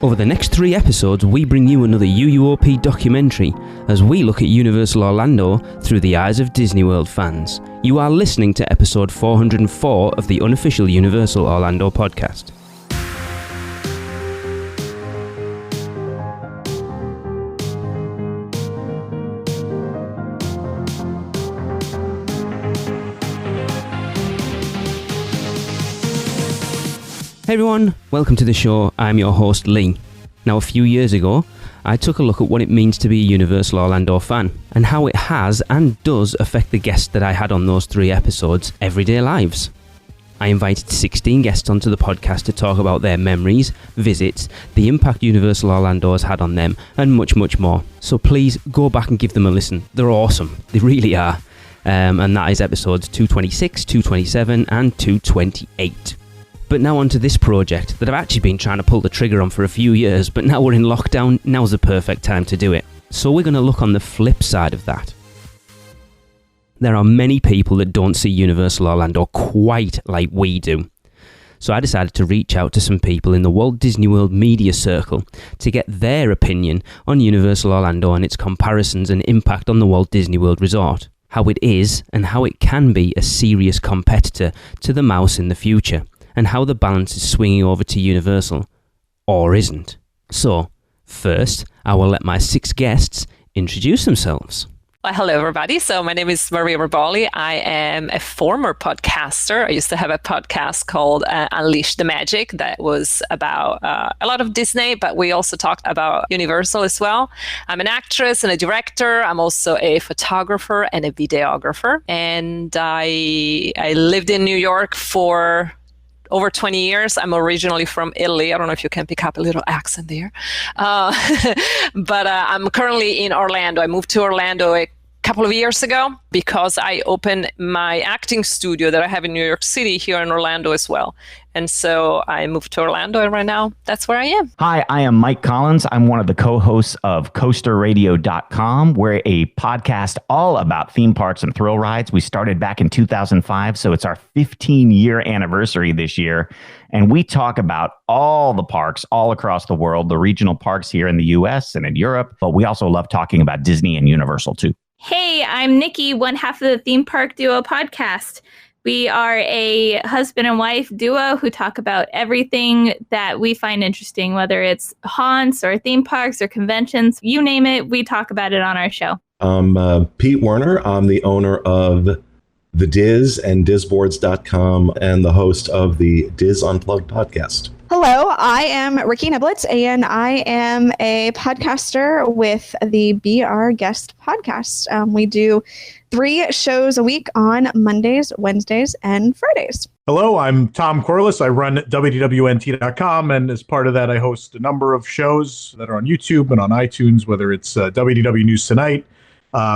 Over the next 3 episodes, we bring you another UUOP documentary as we look at Universal Orlando through the eyes of Disney World fans. You are listening to episode 404 of the unofficial Universal Orlando podcast. Hey everyone, welcome to the show. I'm your host Lee. Now a few years ago, I took a look at what it means to be a Universal Orlando fan and how it has and does affect the guests that I had on those 3 episodes' everyday lives. I invited 16 guests onto the podcast to talk about their memories, visits, the impact Universal Orlando has had on them, and much, much more. So please go back and give them a listen. They're awesome. They really are. And that is episodes 226, 227, and 228. But now onto this project that I've actually been trying to pull the trigger on for a few years, but now we're in lockdown, now's the perfect time to do it. So we're going to look on the flip side of that. There are many people that don't see Universal Orlando quite like we do. So I decided to reach out to some people in the Walt Disney World media circle to get their opinion on Universal Orlando and its comparisons and impact on the Walt Disney World Resort. How it is and how it can be a serious competitor to the Mouse in the future. And how the balance is swinging over to Universal, or isn't. So, first, I will let my 6 guests introduce themselves. Well, hello, everybody. So my name is Riboli. I am a former podcaster. I used to have a podcast called Unleash the Magic that was about a lot of Disney, but we also talked about Universal as well. I'm an actress and a director. I'm also a photographer and a videographer. And I lived in New York for over 20 years. I'm originally from Italy. I don't know if you can pick up a little accent there. But I'm currently in Orlando. I moved to Orlando a couple of years ago because I opened my acting studio that I have in New York City here in Orlando as well. And so I moved to Orlando, and right now that's where I am. Hi, I am Mike Collins. I'm one of the co-hosts of CoasterRadio.com. We're a podcast all about theme parks and thrill rides. We started back in 2005, so it's our 15-year anniversary this year. And we talk about all the parks all across the world, the regional parks here in the U.S. and in Europe. But we also love talking about Disney and Universal, too. Hey, I'm Nikki, one half of the Theme Park Duo podcast. We are a husband and wife duo who talk about everything that we find interesting, whether it's haunts or theme parks or conventions, you name it, we talk about it on our show. I'm Pete Werner. I'm the owner of The Diz and DizBoards.com and the host of the Diz Unplugged podcast. Hello, I am Ricky Niblitz, and I am a podcaster with the Be Our Guest podcast. We do 3 shows a week on Mondays, Wednesdays, and Fridays. Hello, I'm Tom Corliss. I run WDWNT.com, and as part of that, I host a number of shows that are on YouTube and on iTunes, whether it's WDW News Tonight.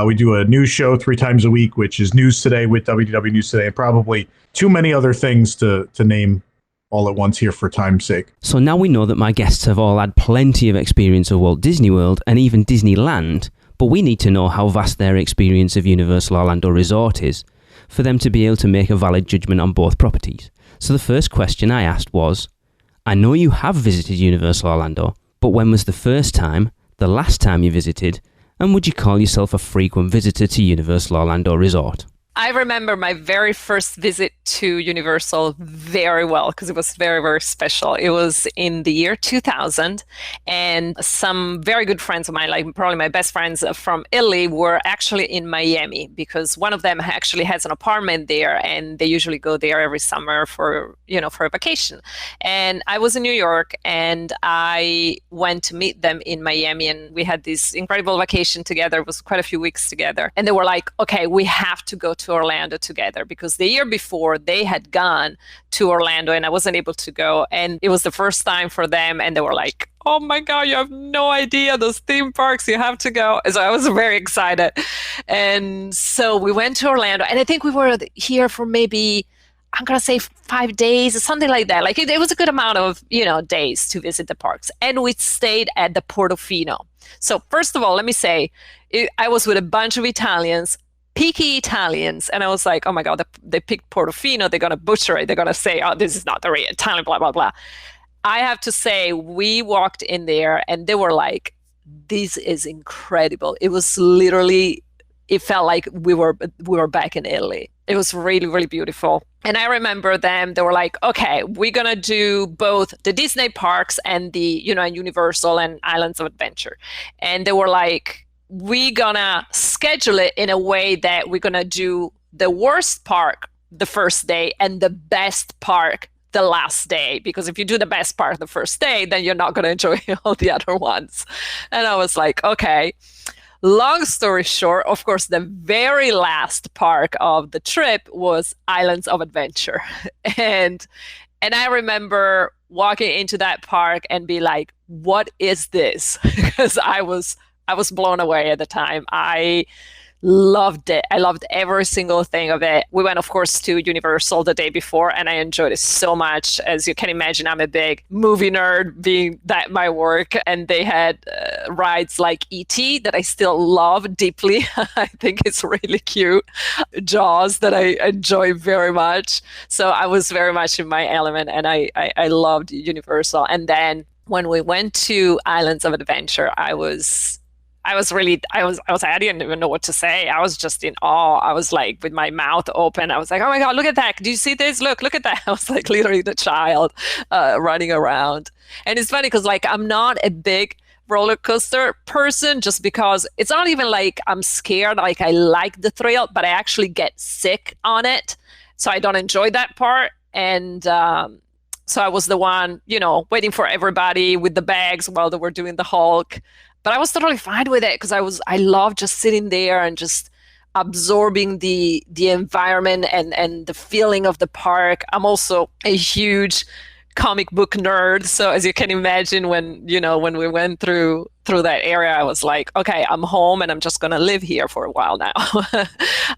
We do a news show 3 times a week, which is News Today with WDW News Today, and probably too many other things to name all at once here for time's sake. So now we know that my guests have all had plenty of experience of Walt Disney World and even Disneyland, but we need to know how vast their experience of Universal Orlando Resort is for them to be able to make a valid judgment on both properties. So the first question I asked was, I know you have visited Universal Orlando, but when was the first time, the last time you visited, and would you call yourself a frequent visitor to Universal Orlando Resort? I remember my very first visit to Universal very well because it was very, very special. It was in the year 2000, and some very good friends of mine, like probably my best friends from Italy, were actually in Miami because one of them actually has an apartment there, and they usually go there every summer for a vacation. And I was in New York, and I went to meet them in Miami, and we had this incredible vacation together. It was quite a few weeks together, and they were like, "Okay, we have to go to Orlando together," because the year before they had gone to Orlando and I wasn't able to go, and it was the first time for them, and they were like, "Oh my God, you have no idea those theme parks, you have to go." So I was very excited, and so we went to Orlando, and I think we were here for maybe, I'm gonna say 5 days or something like that. Like it was a good amount of days to visit the parks, and we stayed at the Portofino. So first of all, let me say, I was with a bunch of Italians, picky Italians, and I was like, oh my God, they picked Portofino, they're going to butcher it, they're going to say, oh, this is not the real Italian, blah, blah, blah. I have to say, we walked in there and they were like, this is incredible. It was literally, it felt like we were back in Italy. It was really, really beautiful. And I remember them, they were like, okay, we're going to do both the Disney parks and the, Universal and Islands of Adventure. And they were like, we're going to schedule it in a way that we're going to do the worst park the first day and the best park the last day, because if you do the best part the first day, then you're not going to enjoy all the other ones. And I was like, okay. Long story short, of course, the very last park of the trip was Islands of Adventure. And I remember walking into that park and be like, what is this? Because I was blown away at the time. I loved it. I loved every single thing of it. We went, of course, to Universal the day before, and I enjoyed it so much. As you can imagine, I'm a big movie nerd, being that my work. And they had rides like E.T. that I still love deeply. I think it's really cute. Jaws that I enjoy very much. So I was very much in my element, and I loved Universal. And then when we went to Islands of Adventure, I didn't even know what to say. I was just in awe. I was like with my mouth open. I was like, oh my God, look at that. Do you see this? Look at that. I was like literally the child running around. And it's funny because like I'm not a big roller coaster person, just because it's not even like I'm scared. Like I like the thrill, but I actually get sick on it. So I don't enjoy that part. And so I was the one, waiting for everybody with the bags while they were doing the Hulk. But I was totally fine with it because I love just sitting there and just absorbing the environment and the feeling of the park. I'm also a huge comic book nerd. So as you can imagine, when we went through that area, I was like, okay, I'm home and I'm just going to live here for a while now.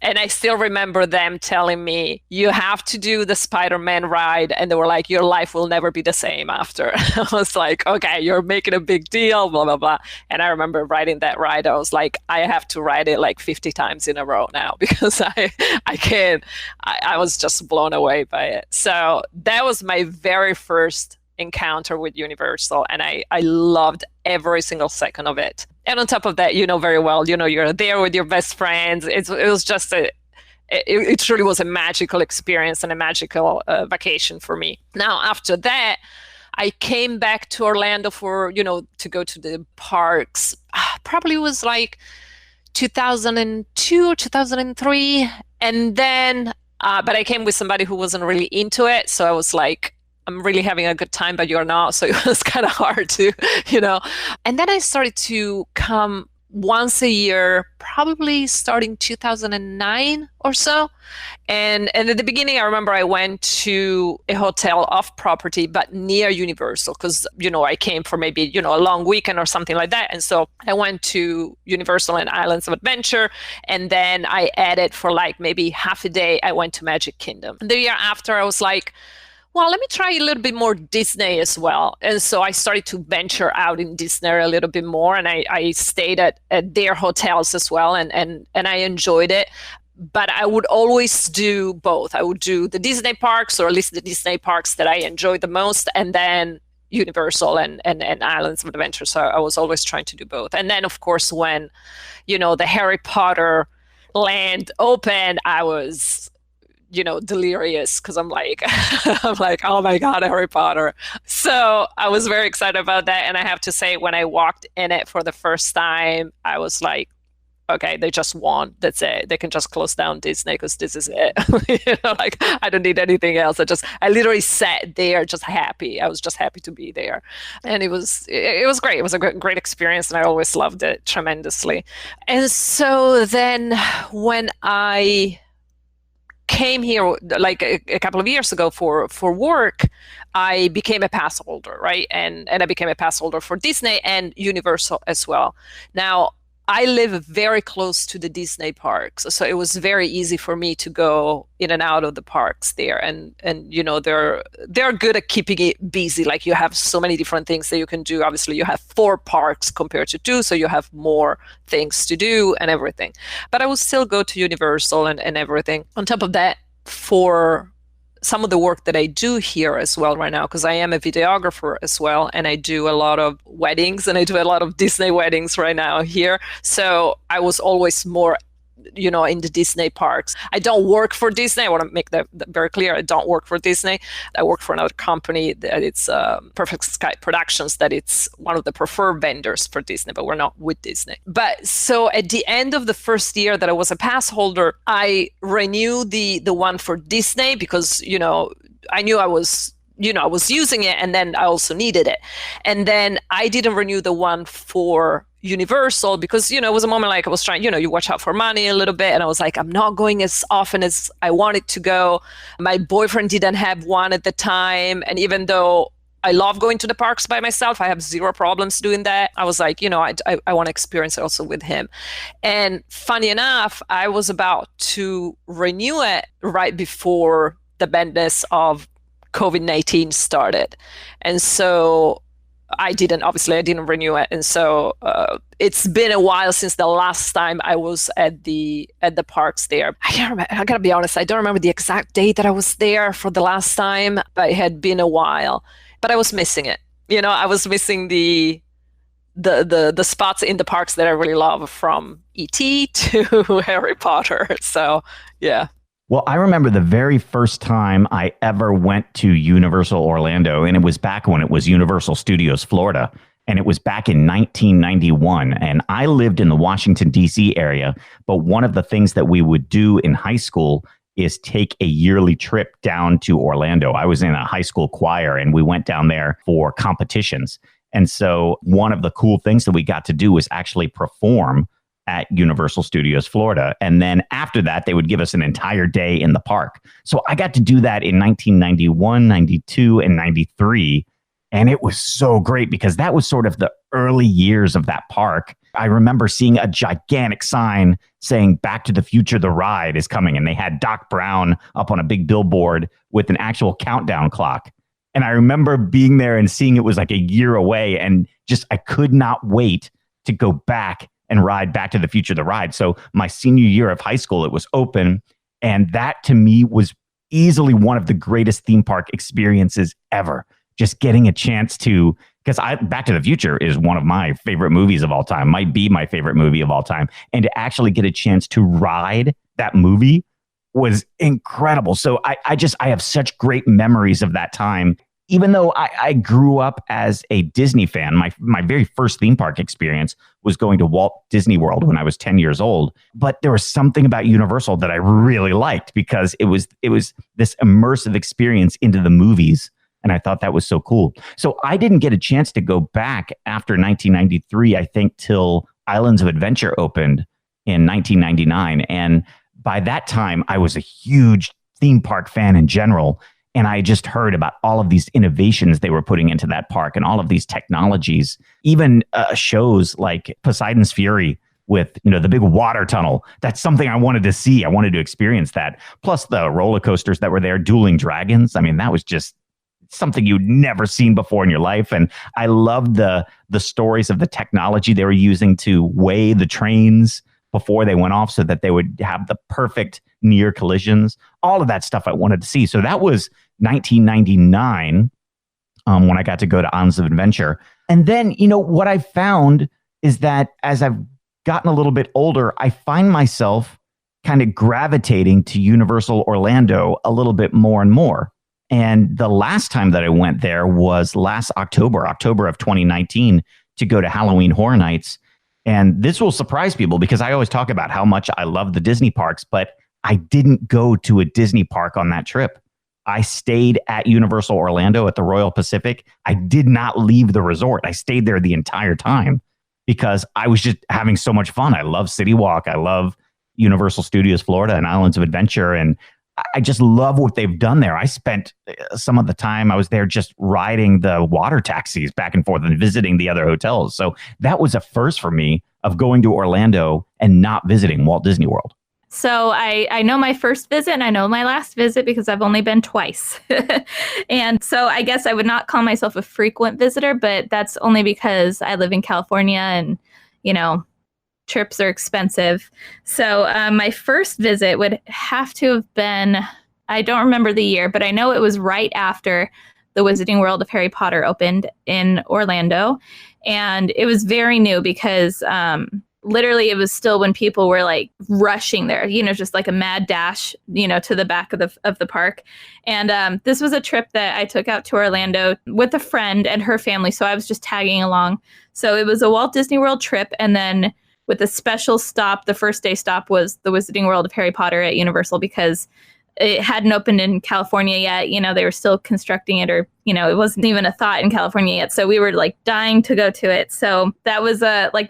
And I still remember them telling me, you have to do the Spider-Man ride. And they were like, your life will never be the same after. I was like, okay, you're making a big deal, blah, blah, blah. And I remember riding that ride. I was like, I have to ride it like 50 times in a row now because I can't. I was just blown away by it. So that was my very first encounter with Universal, and I loved every single second of it. And on top of that, very well, you're there with your best friends. It was just it truly was a magical experience and a magical vacation for me. Now, after that, I came back to Orlando for, to go to the parks. Probably was like 2002 or 2003. And then, but I came with somebody who wasn't really into it. So I was like, I'm really having a good time, but you're not. So it was kind of hard to, And then I started to come once a year, probably starting 2009 or so. And at the beginning, I remember I went to a hotel off property, but near Universal, because, I came for maybe, a long weekend or something like that. And so I went to Universal and Islands of Adventure. And then I added for like maybe half a day, I went to Magic Kingdom. The year after, I was like, well, let me try a little bit more Disney as well. And so I started to venture out in Disney a little bit more. And I stayed at their hotels as well. And I enjoyed it. But I would always do both. I would do the Disney parks, or at least the Disney parks that I enjoyed the most, and then Universal and Islands of Adventure. So I was always trying to do both. And then, of course, when, the Harry Potter land opened, I was delirious, because I'm like, oh my God, Harry Potter. So I was very excited about that. And I have to say, when I walked in it for the first time, I was like, okay, they just won. That's it. They can just close down Disney because this is it. I don't need anything else. I literally sat there just happy. I was just happy to be there. And it was great. It was a great experience, and I always loved it tremendously. And so then when I came here like a couple of years ago for work, I became a pass holder, right? And I became a pass holder for Disney and Universal as well. Now, I live very close to the Disney parks, so it was very easy for me to go in and out of the parks there. And they're good at keeping it busy. Like, you have so many different things that you can do. Obviously, you have 4 parks compared to 2, so you have more things to do and everything. But I would still go to Universal and everything. On top of that, for some of the work that I do here as well right now, because I am a videographer as well, and I do a lot of weddings, and I do a lot of Disney weddings right now here. So I was always more, in the Disney parks. I don't work for Disney. I want to make that very clear. I don't work for Disney. I work for another company that it's Perfect Sky Productions, that it's one of the preferred vendors for Disney, but we're not with Disney. But so at the end of the first year that I was a pass holder, I renewed the one for Disney because, I knew I was using it, and then I also needed it. And then I didn't renew the one for Universal because, it was a moment like I was trying, you watch out for money a little bit. And I was like, I'm not going as often as I wanted to go. My boyfriend didn't have one at the time. And even though I love going to the parks by myself, I have zero problems doing that. I was like, I want to experience it also with him. And funny enough, I was about to renew it right before the madness of COVID-19 started. And so I didn't renew it. And so it's been a while since the last time I was at the parks there. I can't remember. I gotta be honest, I don't remember the exact date that I was there for the last time, but it had been a while. But I was missing it. I was missing the spots in the parks that I really love, from E.T. to Harry Potter. So yeah. Well, I remember the very first time I ever went to Universal Orlando, and it was back when it was Universal Studios Florida, and it was back in 1991. And I lived in the Washington, D.C. area, but one of the things that we would do in high school is take a yearly trip down to Orlando. I was in a high school choir, and we went down there for competitions. And so one of the cool things that we got to do was actually perform at Universal Studios Florida. And then after that, they would give us an entire day in the park. So I got to do that in 1991, 92, and 93. And it was so great because that was sort of the early years of that park. I remember seeing a gigantic sign saying Back to the Future, the ride is coming. And they had Doc Brown up on a big billboard with an actual countdown clock. And I remember being there and seeing it was like a year away, and just I could not wait to go back and ride Back to the Future, the ride. So my senior year of high school, it was open. And that to me was easily one of the greatest theme park experiences ever. Just getting a chance to, because Back to the Future is one of my favorite movies of all time, might be my favorite movie of all time. And to actually get a chance to ride that movie was incredible. So I have such great memories of that time. Even though I grew up as a Disney fan, my very first theme park experience was going to Walt Disney World when I was 10 years old. But there was something about Universal that I really liked because it was this immersive experience into the movies. And I thought that was so cool. So I didn't get a chance to go back after 1993, I think, till Islands of Adventure opened in 1999. And by that time, I was a huge theme park fan in general. And I just heard about all of these innovations they were putting into that park and all of these technologies, even shows like Poseidon's Fury with, the big water tunnel. That's something I wanted to see. I wanted to experience that. Plus the roller coasters that were there, Dueling Dragons. I mean, that was just something you'd never seen before in your life. And I loved the stories of the technology they were using to weigh the trains before they went off so that they would have the perfect near collisions. All of that stuff I wanted to see. So that was 1999 when I got to go to Islands of Adventure. And then, what I found is that as I've gotten a little bit older, I find myself kind of gravitating to Universal Orlando a little bit more and more. And the last time that I went there was last October of 2019, to go to Halloween Horror Nights. And this will surprise people because I always talk about how much I love the Disney parks, but I didn't go to a Disney park on that trip. I stayed at Universal Orlando at the Royal Pacific. I did not leave the resort. I stayed there the entire time because I was just having so much fun. I love City Walk. I love Universal Studios Florida and Islands of Adventure. And I just love what they've done there. I spent some of the time I was there just riding the water taxis back and forth and visiting the other hotels. So that was a first for me of going to Orlando and not visiting Walt Disney World. So I know my first visit and I know my last visit because I've only been twice. And so I guess I would not call myself a frequent visitor, but that's only because I live in California and, trips are expensive. So my first visit would have to have been I don't remember the year, but I know it was right after the Wizarding World of Harry Potter opened in Orlando. And it was very new because literally it was still when people were like rushing there, just like a mad dash, to the back of the park. And this was a trip that I took out to Orlando with a friend and her family. So I was just tagging along. So it was a Walt Disney World trip. And then with a special stop, the first day stop was the Wizarding World of Harry Potter at Universal because it hadn't opened in California yet. They were still constructing it, or, it wasn't even a thought in California yet. So we were like dying to go to it. So that was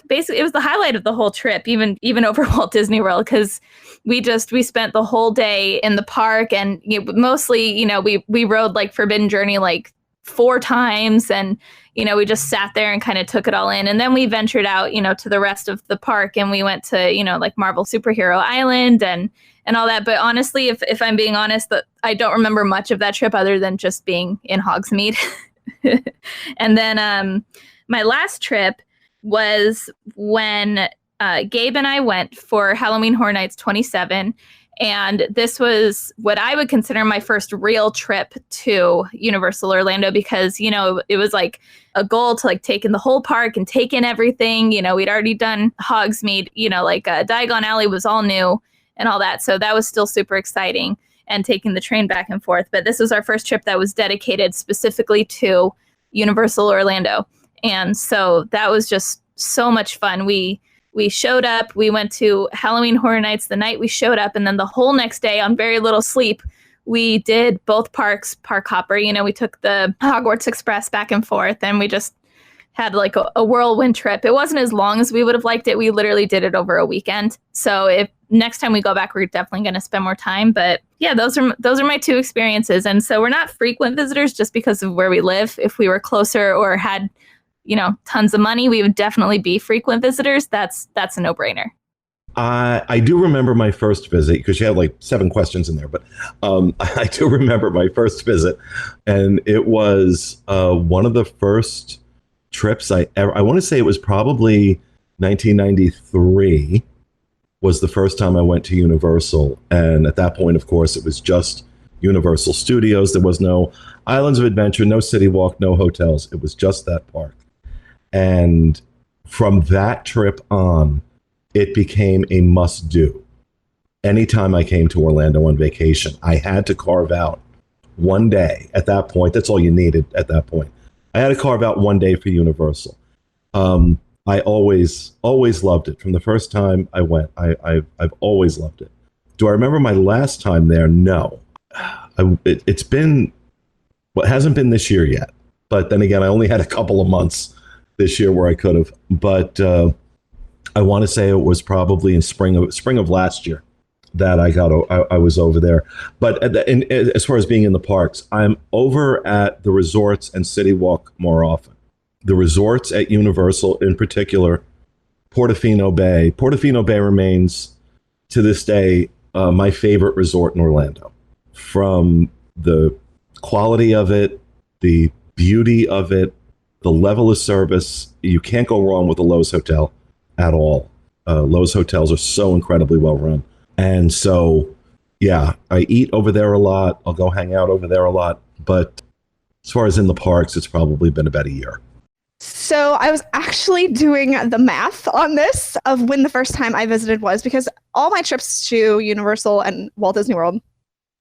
basically it was the highlight of the whole trip, even over Walt Disney World, because we spent the whole day in the park, and mostly, we rode like Forbidden Journey like 4 times, and we just sat there and kind of took it all in. And then we ventured out, to the rest of the park, and we went to, like Marvel Superhero Island and all that. But honestly, if I'm being honest, I don't remember much of that trip other than just being in Hogsmeade. And then my last trip was when Gabe and I went for Halloween Horror Nights 27. And this was what I would consider my first real trip to Universal Orlando, because, it was like a goal to like take in the whole park and take in everything. We'd already done Hogsmeade, Diagon Alley was all new and all that. So that was still super exciting, and taking the train back and forth. But this was our first trip that was dedicated specifically to Universal Orlando. And so that was just so much fun. We showed up, we went to Halloween Horror Nights the night we showed up, and then the whole next day on very little sleep, we did both parks, park hopper. We took the Hogwarts Express back and forth, and we just had like a whirlwind trip. It wasn't as long as we would have liked it. We literally did it over a weekend. So if next time we go back, we're definitely going to spend more time. But yeah, those are my 2 experiences. And so we're not frequent visitors just because of where we live. If we were closer or had, tons of money, we would definitely be frequent visitors. That's a no-brainer. I do remember my first visit, because you had like 7 questions in there, but I do remember my first visit, and it was one of the first trips I want to say it was probably 1993 was the first time I went to Universal. And at that point, of course, it was just Universal Studios. There was no Islands of Adventure, no City Walk, no hotels. It was just that park. And from that trip on, it became a must-do. Anytime I came to Orlando on vacation, I had to carve out one day. At that point, that's all you needed at that point. I had to carve out one day for Universal. I always loved it. From the first time I went, I've always loved it. Do I remember my last time there? No. It's been, well, it hasn't been this year yet. But then again, I only had a couple of months this year where I could have. But I want to say it was probably in spring of last year that I was over there. But as far as being in the parks, I'm over at the resorts and City Walk more often. The resorts at Universal, in particular, Portofino Bay. Portofino Bay remains, to this day, my favorite resort in Orlando. From the quality of it, the beauty of it, the level of service, you can't go wrong with the Lowe's Hotel at all. Lowe's hotels are so incredibly well run. And so, yeah, I eat over there a lot. I'll go hang out over there a lot. But as far as in the parks, it's probably been about a year. So I was actually doing the math on this of when the first time I visited was, because all my trips to Universal and Walt Disney World,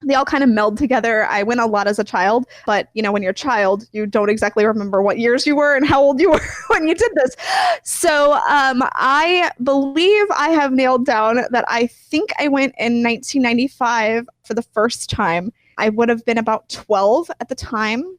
they all kind of meld together. I went a lot as a child, but when you're a child, you don't exactly remember what years you were and how old you were when you did this. So I believe I have nailed down that I think I went in 1995 for the first time. I would have been about 12 at the time.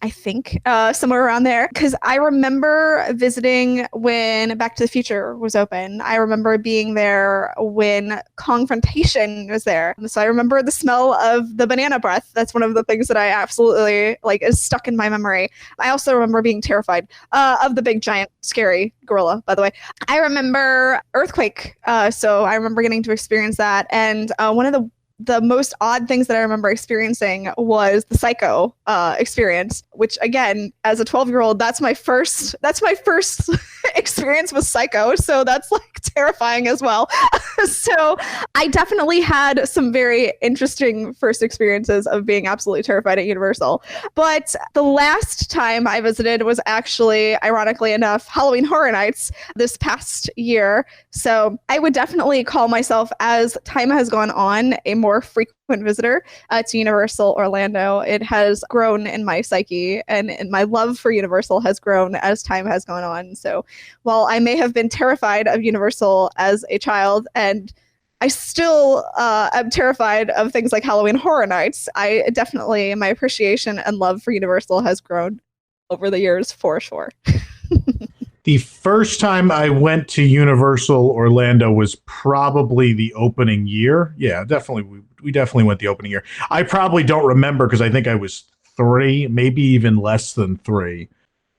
I think somewhere around there, because I remember visiting when Back to the Future was open. I remember being there when Confrontation was there. So I remember the smell of the banana breath. That's one of the things that I absolutely is stuck in my memory. I also remember being terrified of the big giant scary gorilla, by the way. I remember Earthquake. So I remember getting to experience that. And one of the the most odd things that I remember experiencing was the Psycho experience, which again, as a 12-year-old, that's my first experience with Psycho. So that's like terrifying as well. So I definitely had some very interesting first experiences of being absolutely terrified at Universal. But the last time I visited was actually, ironically enough, Halloween Horror Nights this past year. So I would definitely call myself, as time has gone on, a more frequent visitor to Universal Orlando. It has grown in my psyche, and my love for Universal has grown as time has gone on. So while I may have been terrified of Universal as a child, and I still am terrified of things like Halloween Horror Nights, my appreciation and love for Universal has grown over the years for sure. The first time I went to Universal Orlando was probably the opening year. Yeah, definitely. We definitely went the opening year. I probably don't remember because I think I was 3, maybe even less than 3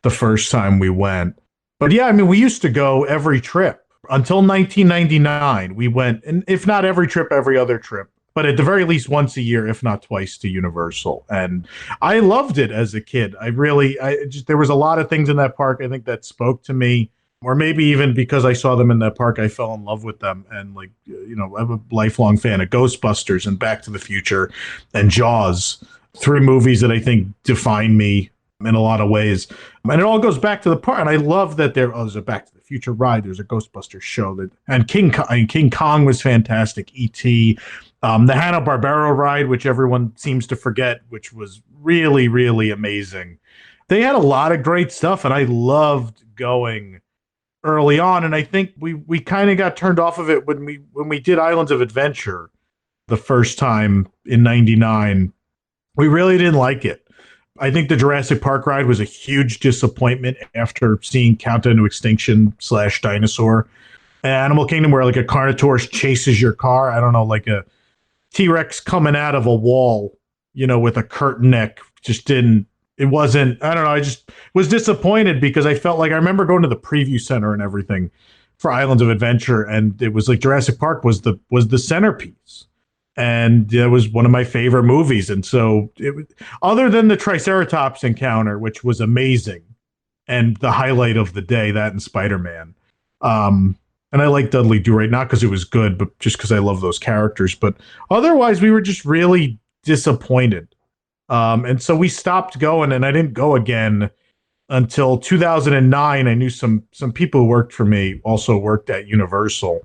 the first time we went. But yeah, I mean, we used to go every trip until 1999. We went, and if not every trip, every other trip, but at the very least once a year, if not twice, to Universal. And I loved it as a kid. There was a lot of things in that park, I think, that spoke to me, or maybe even because I saw them in that park, I fell in love with them. And like, I'm a lifelong fan of Ghostbusters and Back to the Future and Jaws, 3 movies that I think define me in a lot of ways. And it all goes back to the park. And I love that there's a Back to the Future ride. There's a Ghostbusters show and King Kong was fantastic. E.T., the Hanna-Barbera ride, which everyone seems to forget, which was really, really amazing. They had a lot of great stuff, and I loved going early on. And I think we kind of got turned off of it when we did Islands of Adventure the first time in '99. We really didn't like it. I think the Jurassic Park ride was a huge disappointment after seeing Countdown to Extinction / Dinosaur. Animal Kingdom, where like a Carnotaurus chases your car. I don't know, like a T-Rex coming out of a wall, with a curtain neck. I just was disappointed because I felt like I remember going to the preview center and everything for Islands of Adventure, and it was like Jurassic Park was the centerpiece. And it was one of my favorite movies. And so other than the Triceratops encounter, which was amazing, and the highlight of the day, that and Spider-Man. And I like Dudley Do-Right, not because it was good, but just because I love those characters. But otherwise, we were just really disappointed. And so we stopped going, and I didn't go again until 2009. I knew some people who worked for me also worked at Universal.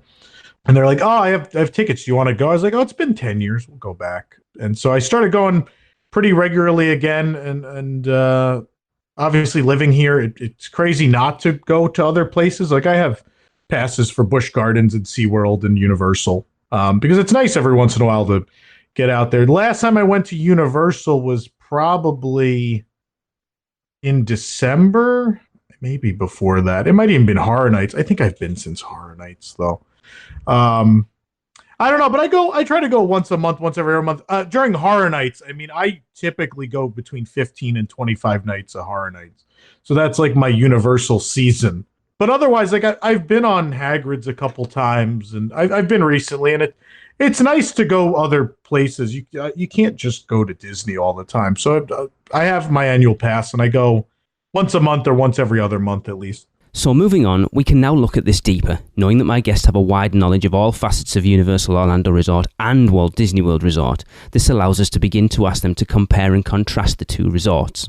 And they're like, oh, I have tickets. Do you want to go? I was like, oh, it's been 10 years. We'll go back. And so I started going pretty regularly again. And obviously living here, it's crazy not to go to other places. Like I have passes for Busch Gardens and SeaWorld and Universal because it's nice every once in a while to get out there. The last time I went to Universal was probably in December, maybe before that. It might even been Horror Nights. I think I've been since Horror Nights, though. I don't know, but I try to go once a month, once every other month. During Horror Nights, I mean, I typically go between 15 and 25 nights of Horror Nights. So that's like my Universal season. But otherwise, like I've been on Hagrid's a couple times, and I've been recently, and it's nice to go other places. You can't just go to Disney all the time. So I have my annual pass, and I go once a month or once every other month at least. So moving on, we can now look at this deeper, knowing that my guests have a wide knowledge of all facets of Universal Orlando Resort and Walt Disney World Resort. This allows us to begin to ask them to compare and contrast the two resorts.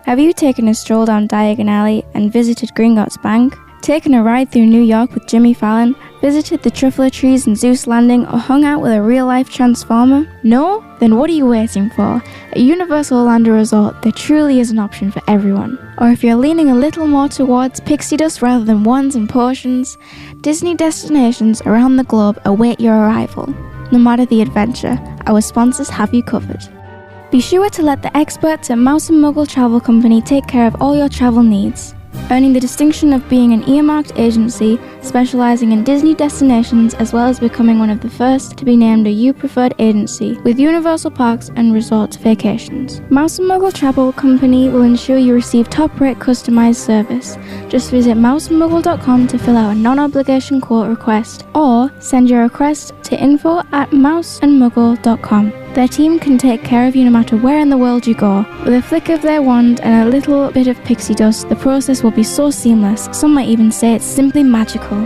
Have you taken a stroll down Diagon Alley and visited Gringotts Bank? Taken a ride through New York with Jimmy Fallon, visited the Truffler Trees in Zeus Landing, or hung out with a real-life Transformer? No? Then what are you waiting for? At Universal Orlando Resort, there truly is an option for everyone. Or if you're leaning a little more towards pixie dust rather than ones and portions, Disney destinations around the globe await your arrival. No matter the adventure, our sponsors have you covered. Be sure to let the experts at Mouse Muggle Travel Company take care of all your travel needs. earning the distinction of being an earmarked agency specializing in Disney destinations, as well as becoming one of the first to be named a U Preferred agency with Universal Parks and Resorts vacations. Mouse Muggle Travel Company will ensure you receive top-rate customized service. Just visit mousemuggle.com to fill out a non-obligation quote request, or send your request to info@mouseandmuggle.com. Their team can take care of you no matter where in the world you go. With a flick of their wand and a little bit of pixie dust, the process will be so seamless, some might even say it's simply magical.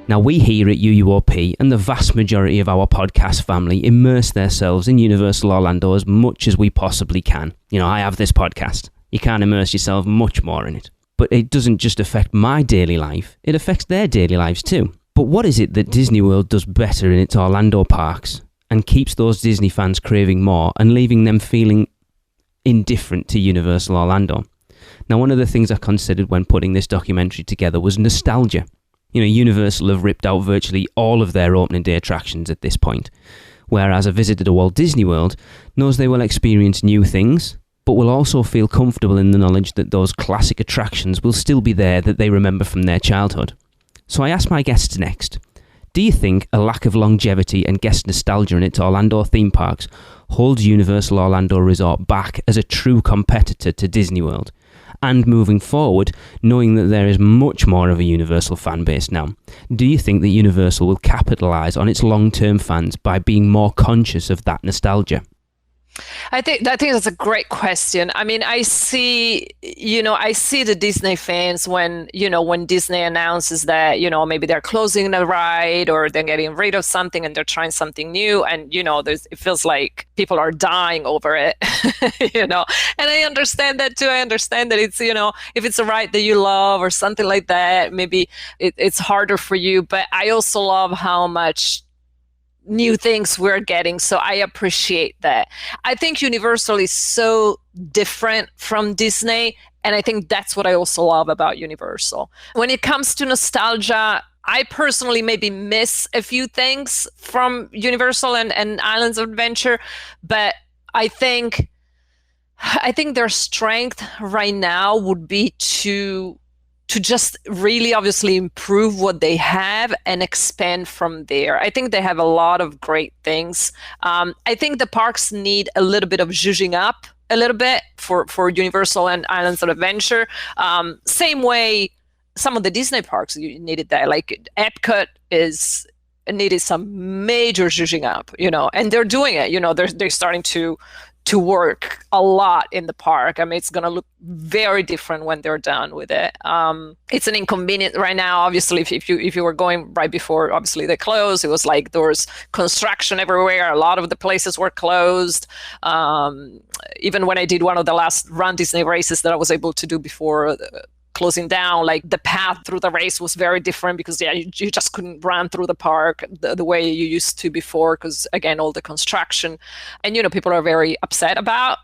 Now, we here at UUOP and the vast majority of our podcast family immerse themselves in Universal Orlando as much as we possibly can. You know, I have this podcast. You can't immerse yourself much more in it. But it doesn't just affect my daily life, it affects their daily lives too. But what is it that Disney World does better in its Orlando parks and keeps those Disney fans craving more and leaving them feeling indifferent to Universal Orlando? Now, one of the things I considered when putting this documentary together was nostalgia. You know, Universal have ripped out virtually all of their opening day attractions at this point, whereas a visitor to Walt Disney World knows they will experience new things, but will also feel comfortable in the knowledge that those classic attractions will still be there that they remember from their childhood. So I asked my guests next, do you think a lack of longevity and guest nostalgia in its Orlando theme parks holds Universal Orlando Resort back as a true competitor to Disney World? And moving forward, knowing that there is much more of a Universal fan base now, do you think that Universal will capitalise on its long-term fans by being more conscious of that nostalgia? I think that's a great question. I mean, I see the Disney fans when Disney announces that, maybe they're closing the ride or they're getting rid of something and they're trying something new. And, it feels like people are dying over it, and I understand that too. I understand that it's, if it's a ride that you love or something like that, maybe it's harder for you. But I also love how much new things we're getting. So I appreciate that. I think Universal is so different from Disney. And I think that's what I also love about Universal. When it comes to nostalgia, I personally maybe miss a few things from Universal and Islands of Adventure, but I think their strength right now would be to just really obviously improve what they have and expand from there. I think they have a lot of great things. I think the parks need a little bit of zhuzhing up a little bit for Universal and Islands of Adventure. Same way some of the Disney parks you needed that. Like Epcot needed some major zhuzhing up, and they're doing it. They're starting to work a lot in the park. I mean, it's going to look very different when they're done with it. It's an inconvenience right now. Obviously, if you were going right before, obviously they closed. It was like there was construction everywhere. A lot of the places were closed. Even when I did one of the last Run Disney races that I was able to do before closing down, like the path through the race was very different because you just couldn't run through the park the way you used to before because, again, all the construction. And, people are very upset about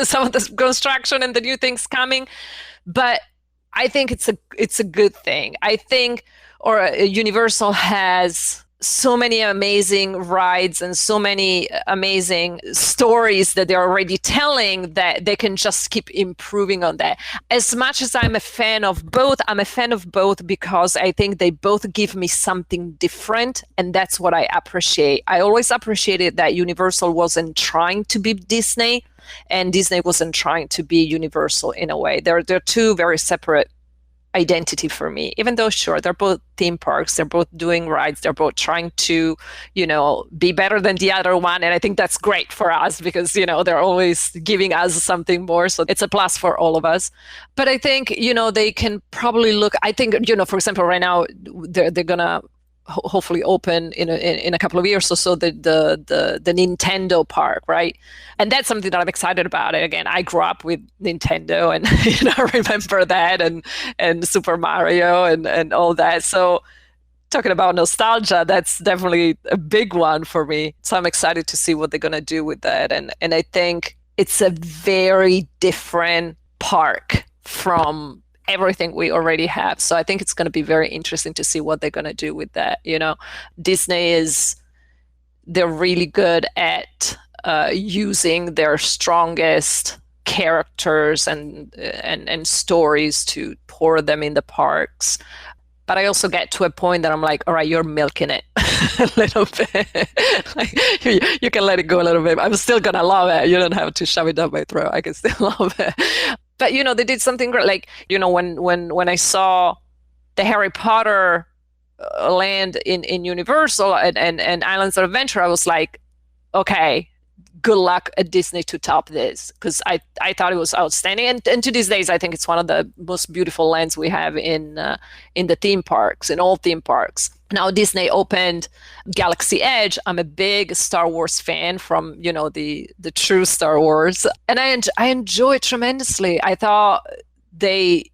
some of the construction and the new things coming. But I think it's a good thing. I think Universal has so many amazing rides and so many amazing stories that they're already telling that they can just keep improving on that. As much as I'm a fan of both because I think they both give me something different, and that's what I appreciate. I always appreciated that Universal wasn't trying to be Disney and Disney wasn't trying to be Universal in a way. They're two very separate identity for me, even though sure they're both theme parks, they're both doing rides, they're both trying to be better than the other one, and I think that's great for us because they're always giving us something more, so it's a plus for all of us. But I think they can probably look, I think for example right now they're gonna hopefully open in a couple of years or so the Nintendo park, right? And that's something that I'm excited about. Again, I grew up with Nintendo and I remember that and Super Mario and all that. So talking about nostalgia, that's definitely a big one for me. So I'm excited to see what they're gonna do with that. And I think it's a very different park from everything we already have. So I think it's going to be very interesting to see what they're going to do with that. Disney they're really good at using their strongest characters and stories to pour them in the parks. But I also get to a point that I'm like, all right, you're milking it a little bit. Like, you can let it go a little bit. I'm still gonna love it. You don't have to shove it down my throat. I can still love it. But they did something great. Like, when I saw the Harry Potter land in Universal and Islands of Adventure, I was like, okay, good luck at Disney to top this, because I thought it was outstanding. And to these days, I think it's one of the most beautiful lands we have in the theme parks, in all theme parks. Now Disney opened Galaxy Edge. I'm a big Star Wars fan from the true Star Wars, and I enjoy it tremendously. I thought they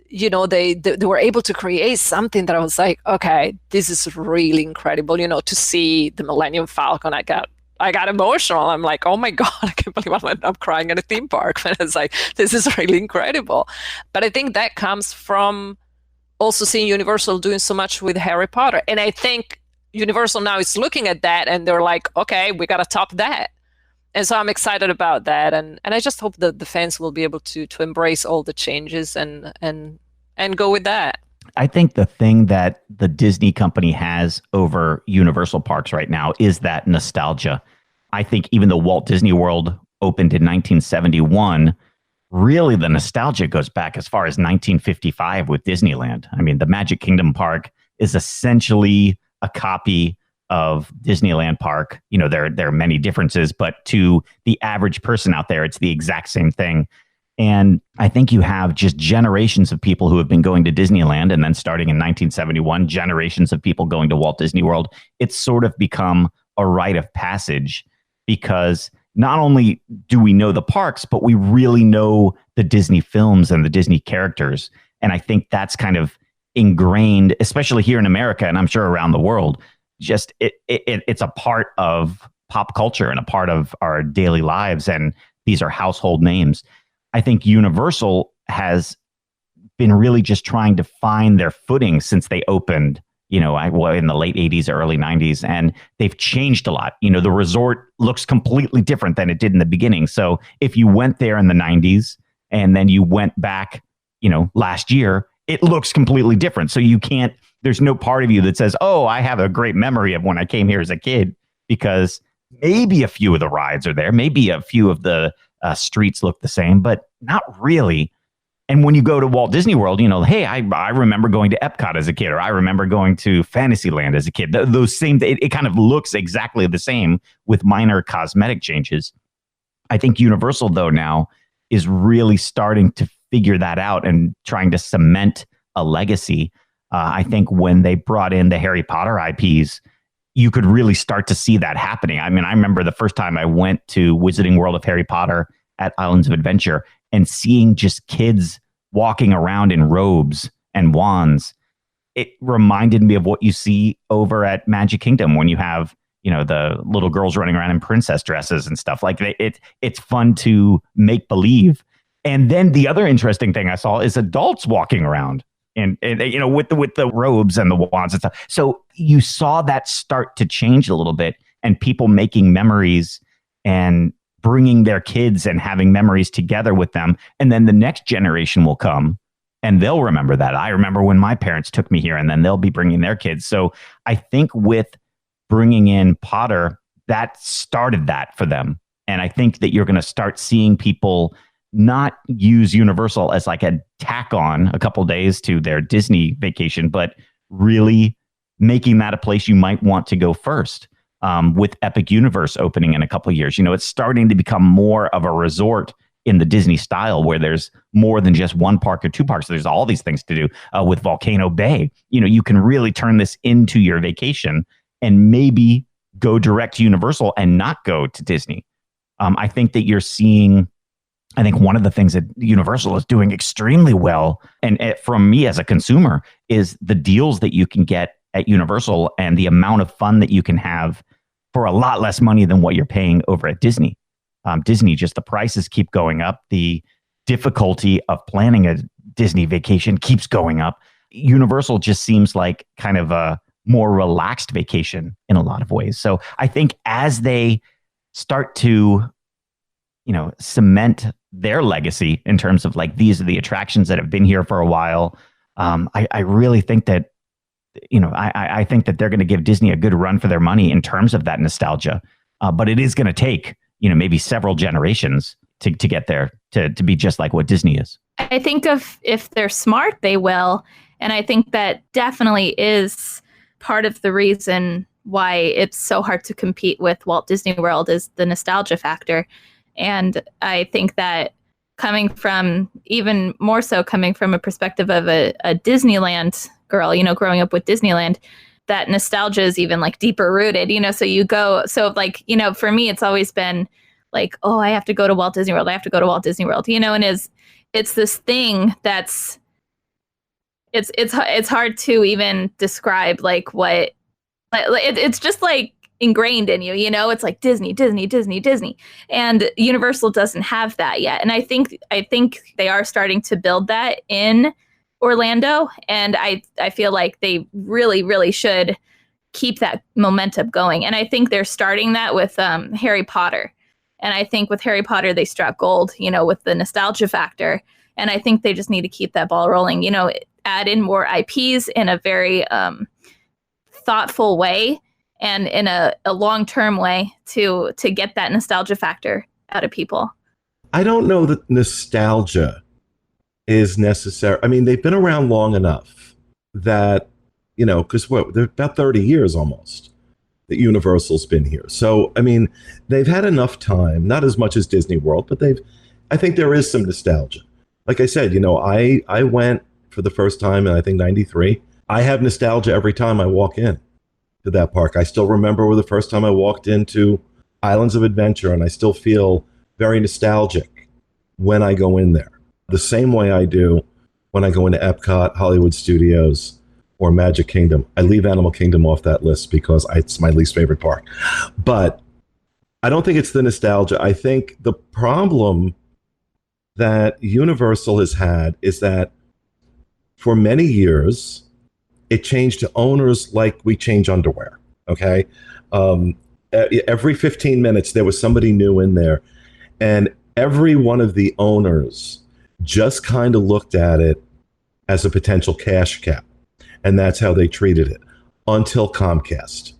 were able to create something that I was like, okay, this is really incredible. To see the Millennium Falcon, I got emotional. I'm like, oh my God, I can't believe I'm crying at a theme park. And it's like, this is really incredible. But I think that comes from also seeing Universal doing so much with Harry Potter. And I think Universal now is looking at that and they're like, okay, we got to top that. And so I'm excited about that. And I just hope that the fans will be able to embrace all the changes and go with that. I think the thing that the Disney company has over Universal Parks right now is that nostalgia. I think even though Walt Disney World opened in 1971, really the nostalgia goes back as far as 1955 with Disneyland. I mean, the Magic Kingdom Park is essentially a copy of Disneyland Park. There are many differences, but to the average person out there, it's the exact same thing. And I think you have just generations of people who have been going to Disneyland, and then starting in 1971, generations of people going to Walt Disney World. It's sort of become a rite of passage, because not only do we know the parks, but we really know the Disney films and the Disney characters. And I think that's kind of ingrained, especially here in America, and I'm sure around the world. Just it's a part of pop culture and a part of our daily lives. And these are household names. I think Universal has been really just trying to find their footing since they opened, in the late 80s, early 90s, and they've changed a lot. The resort looks completely different than it did in the beginning. So if you went there in the 90s and then you went back, last year, it looks completely different. So there's no part of you that says, oh, I have a great memory of when I came here as a kid, because maybe a few of the rides are there. Maybe a few of the streets look the same, but not really. And when you go to Walt Disney World, hey, I remember going to Epcot as a kid, or I remember going to Fantasyland as a kid. Those same, it kind of looks exactly the same with minor cosmetic changes. I think Universal, though, now is really starting to figure that out and trying to cement a legacy. I think when they brought in the Harry Potter IPs, you could really start to see that happening. I mean, I remember the first time I went to Wizarding World of Harry Potter at Islands of Adventure and seeing just kids walking around in robes and wands. It reminded me of what you see over at Magic Kingdom when you have, the little girls running around in princess dresses and stuff. Like it's fun to make believe. And then the other interesting thing I saw is adults walking around and with the robes and the wands and stuff. So you saw that start to change a little bit, and people making memories and bringing their kids and having memories together with them. And then the next generation will come and they'll remember that. I remember when my parents took me here, and then they'll be bringing their kids. So I think with bringing in Potter, that started that for them. And I think that you're going to start seeing people not use Universal as like a tack on a couple days to their Disney vacation, but really making that a place you might want to go first. With Epic Universe opening in a couple of years, it's starting to become more of a resort in the Disney style, where there's more than just one park or two parks. There's all these things to do with Volcano Bay. You can really turn this into your vacation and maybe go direct to Universal and not go to Disney. I think that you're seeing, I think one of the things that Universal is doing extremely well, and from me as a consumer, is the deals that you can get at Universal and the amount of fun that you can have for a lot less money than what you're paying over at Disney. Disney, just the prices keep going up. The difficulty of planning a Disney vacation keeps going up. Universal just seems like kind of a more relaxed vacation in a lot of ways. So I think as they start to, cement their legacy in terms of like, these are the attractions that have been here for a while. I really think that, I think that they're going to give Disney a good run for their money in terms of that nostalgia. But it is going to take, maybe several generations to get there to be just like what Disney is. I think if they're smart, they will. And I think that definitely is part of the reason why it's so hard to compete with Walt Disney World is the nostalgia factor. And I think that even more so coming from a perspective of a Disneyland girl, growing up with Disneyland, that nostalgia is even like deeper rooted, for me, it's always been like, oh, I have to go to Walt Disney World. I have to go to Walt Disney World, and it's this thing that's, it's hard to even describe like what, it's just like ingrained in you, it's like Disney, and Universal doesn't have that yet. And I think they are starting to build that in Orlando, and I feel like they really, really should keep that momentum going. And I think they're starting that with Harry Potter. And I think with Harry Potter, they struck gold, with the nostalgia factor. And I think they just need to keep that ball rolling, add in more IPs in a very thoughtful way and in a long-term way to get that nostalgia factor out of people. I don't know that nostalgia is necessary. I mean, they've been around long enough that, because they're about 30 years almost that Universal's been here. So, I mean, they've had enough time, not as much as Disney World, but I think there is some nostalgia. Like I said, I went for the first time in, I think, 93. I have nostalgia every time I walk in to that park. I still remember the first time I walked into Islands of Adventure, and I still feel very nostalgic when I go in there. The same way I do when I go into Epcot, Hollywood Studios, or Magic Kingdom. I leave Animal Kingdom off that list because it's my least favorite park. But I don't think it's the nostalgia. I think the problem that Universal has had is that for many years, it changed to owners like we change underwear, okay? Every 15 minutes, there was somebody new in there. And every one of the owners just kind of looked at it as a potential cash cow. And that's how they treated it until Comcast.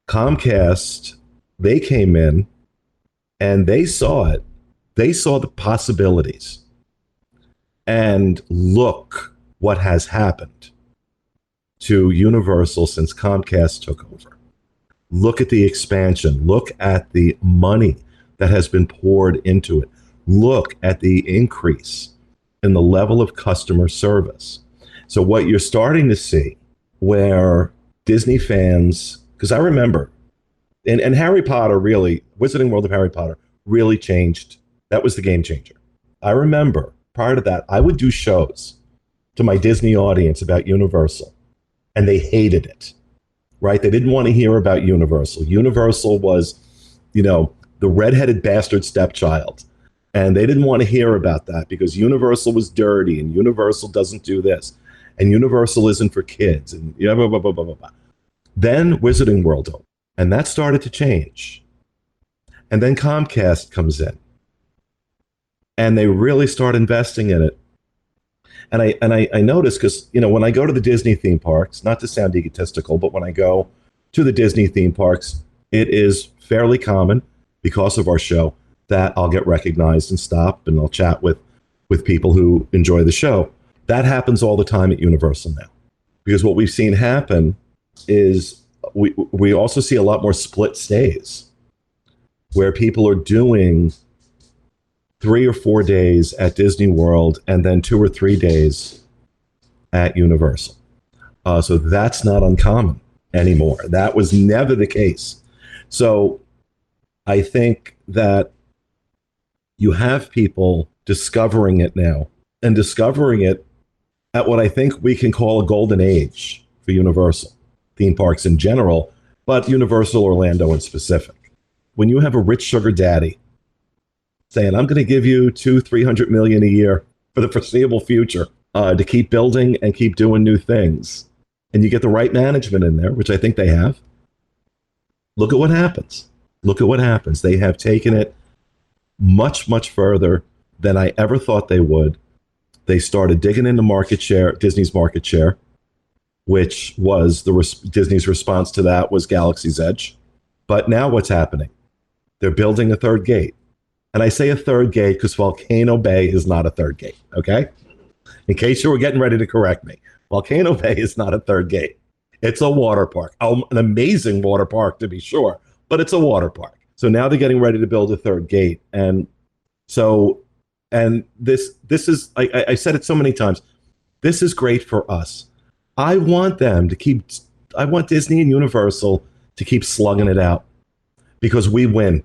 Comcast, they came in and they saw it. They saw the possibilities. And look what has happened to Universal since Comcast took over. Look at the expansion. Look at the money that has been poured into it. Look at the increase in the level of customer service. So what you're starting to see where Disney fans, because I remember, and Harry Potter really, Wizarding World of Harry Potter really changed. That was the game changer. I remember prior to that, I would do shows to my Disney audience about Universal, and they hated it, right? They didn't want to hear about Universal. Universal was, the redheaded bastard stepchild. And they didn't want to hear about that because Universal was dirty and Universal doesn't do this. And Universal isn't for kids, and blah, blah, blah, blah, blah, blah. Then Wizarding World opened, and that started to change. And then Comcast comes in, and they really start investing in it. And I notice because, when I go to the Disney theme parks, not to sound egotistical, but when I go to the Disney theme parks, it is fairly common because of our show that I'll get recognized and stop, and I'll chat with people who enjoy the show. That happens all the time at Universal now, because what we've seen happen is we also see a lot more split stays where people are doing 3 or 4 days at Disney World and then 2 or 3 days at Universal. So that's not uncommon anymore. That was never the case. So I think that you have people discovering it now and discovering it at what I think we can call a golden age for Universal theme parks in general, but Universal Orlando in specific. When you have a rich sugar daddy saying, I'm going to give you $200-300 million a year for the foreseeable future to keep building and keep doing new things, and you get the right management in there, which I think they have, look at what happens. Look at what happens. They have taken it much, much further than I ever thought they would. They started digging into market share, Disney's market share, which was Disney's response to that was Galaxy's Edge. But now what's happening? They're building a third gate. And I say a third gate because Volcano Bay is not a third gate, okay? In case you were getting ready to correct me, Volcano Bay is not a third gate. It's a water park, an amazing water park to be sure, but it's a water park. So now they're getting ready to build a third gate. And this is, I said it so many times, this is great for us. I want Disney and Universal to keep slugging it out because we win.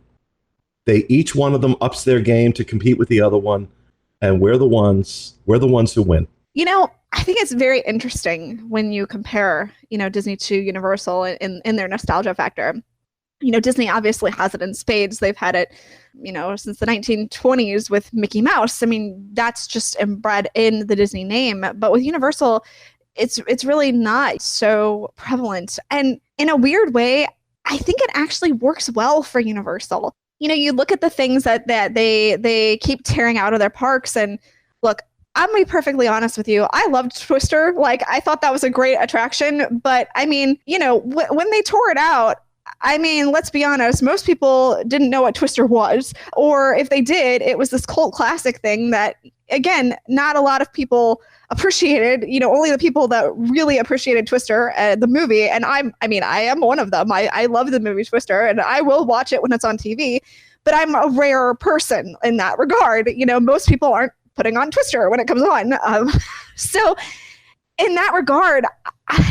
Each one of them ups their game to compete with the other one, and we're the ones who win. You know, I think it's very interesting when you compare, Disney to Universal in their nostalgia factor. Disney obviously has it in spades. They've had it, since the 1920s with Mickey Mouse. I mean, that's just inbred in the Disney name. But with Universal, it's really not so prevalent. And in a weird way, I think it actually works well for Universal. You look at the things that they keep tearing out of their parks, and look, I'm gonna be perfectly honest with you. I loved Twister. Like, I thought that was a great attraction, but I mean, when they tore it out, I mean, let's be honest, most people didn't know what Twister was, or if they did, it was this cult classic thing that, again, not a lot of people appreciated. Only the people that really appreciated Twister, the movie, and I am one of them. I love the movie Twister, and I will watch it when it's on TV, but I'm a rare person in that regard. Most people aren't putting on Twister when it comes on. So in that regard,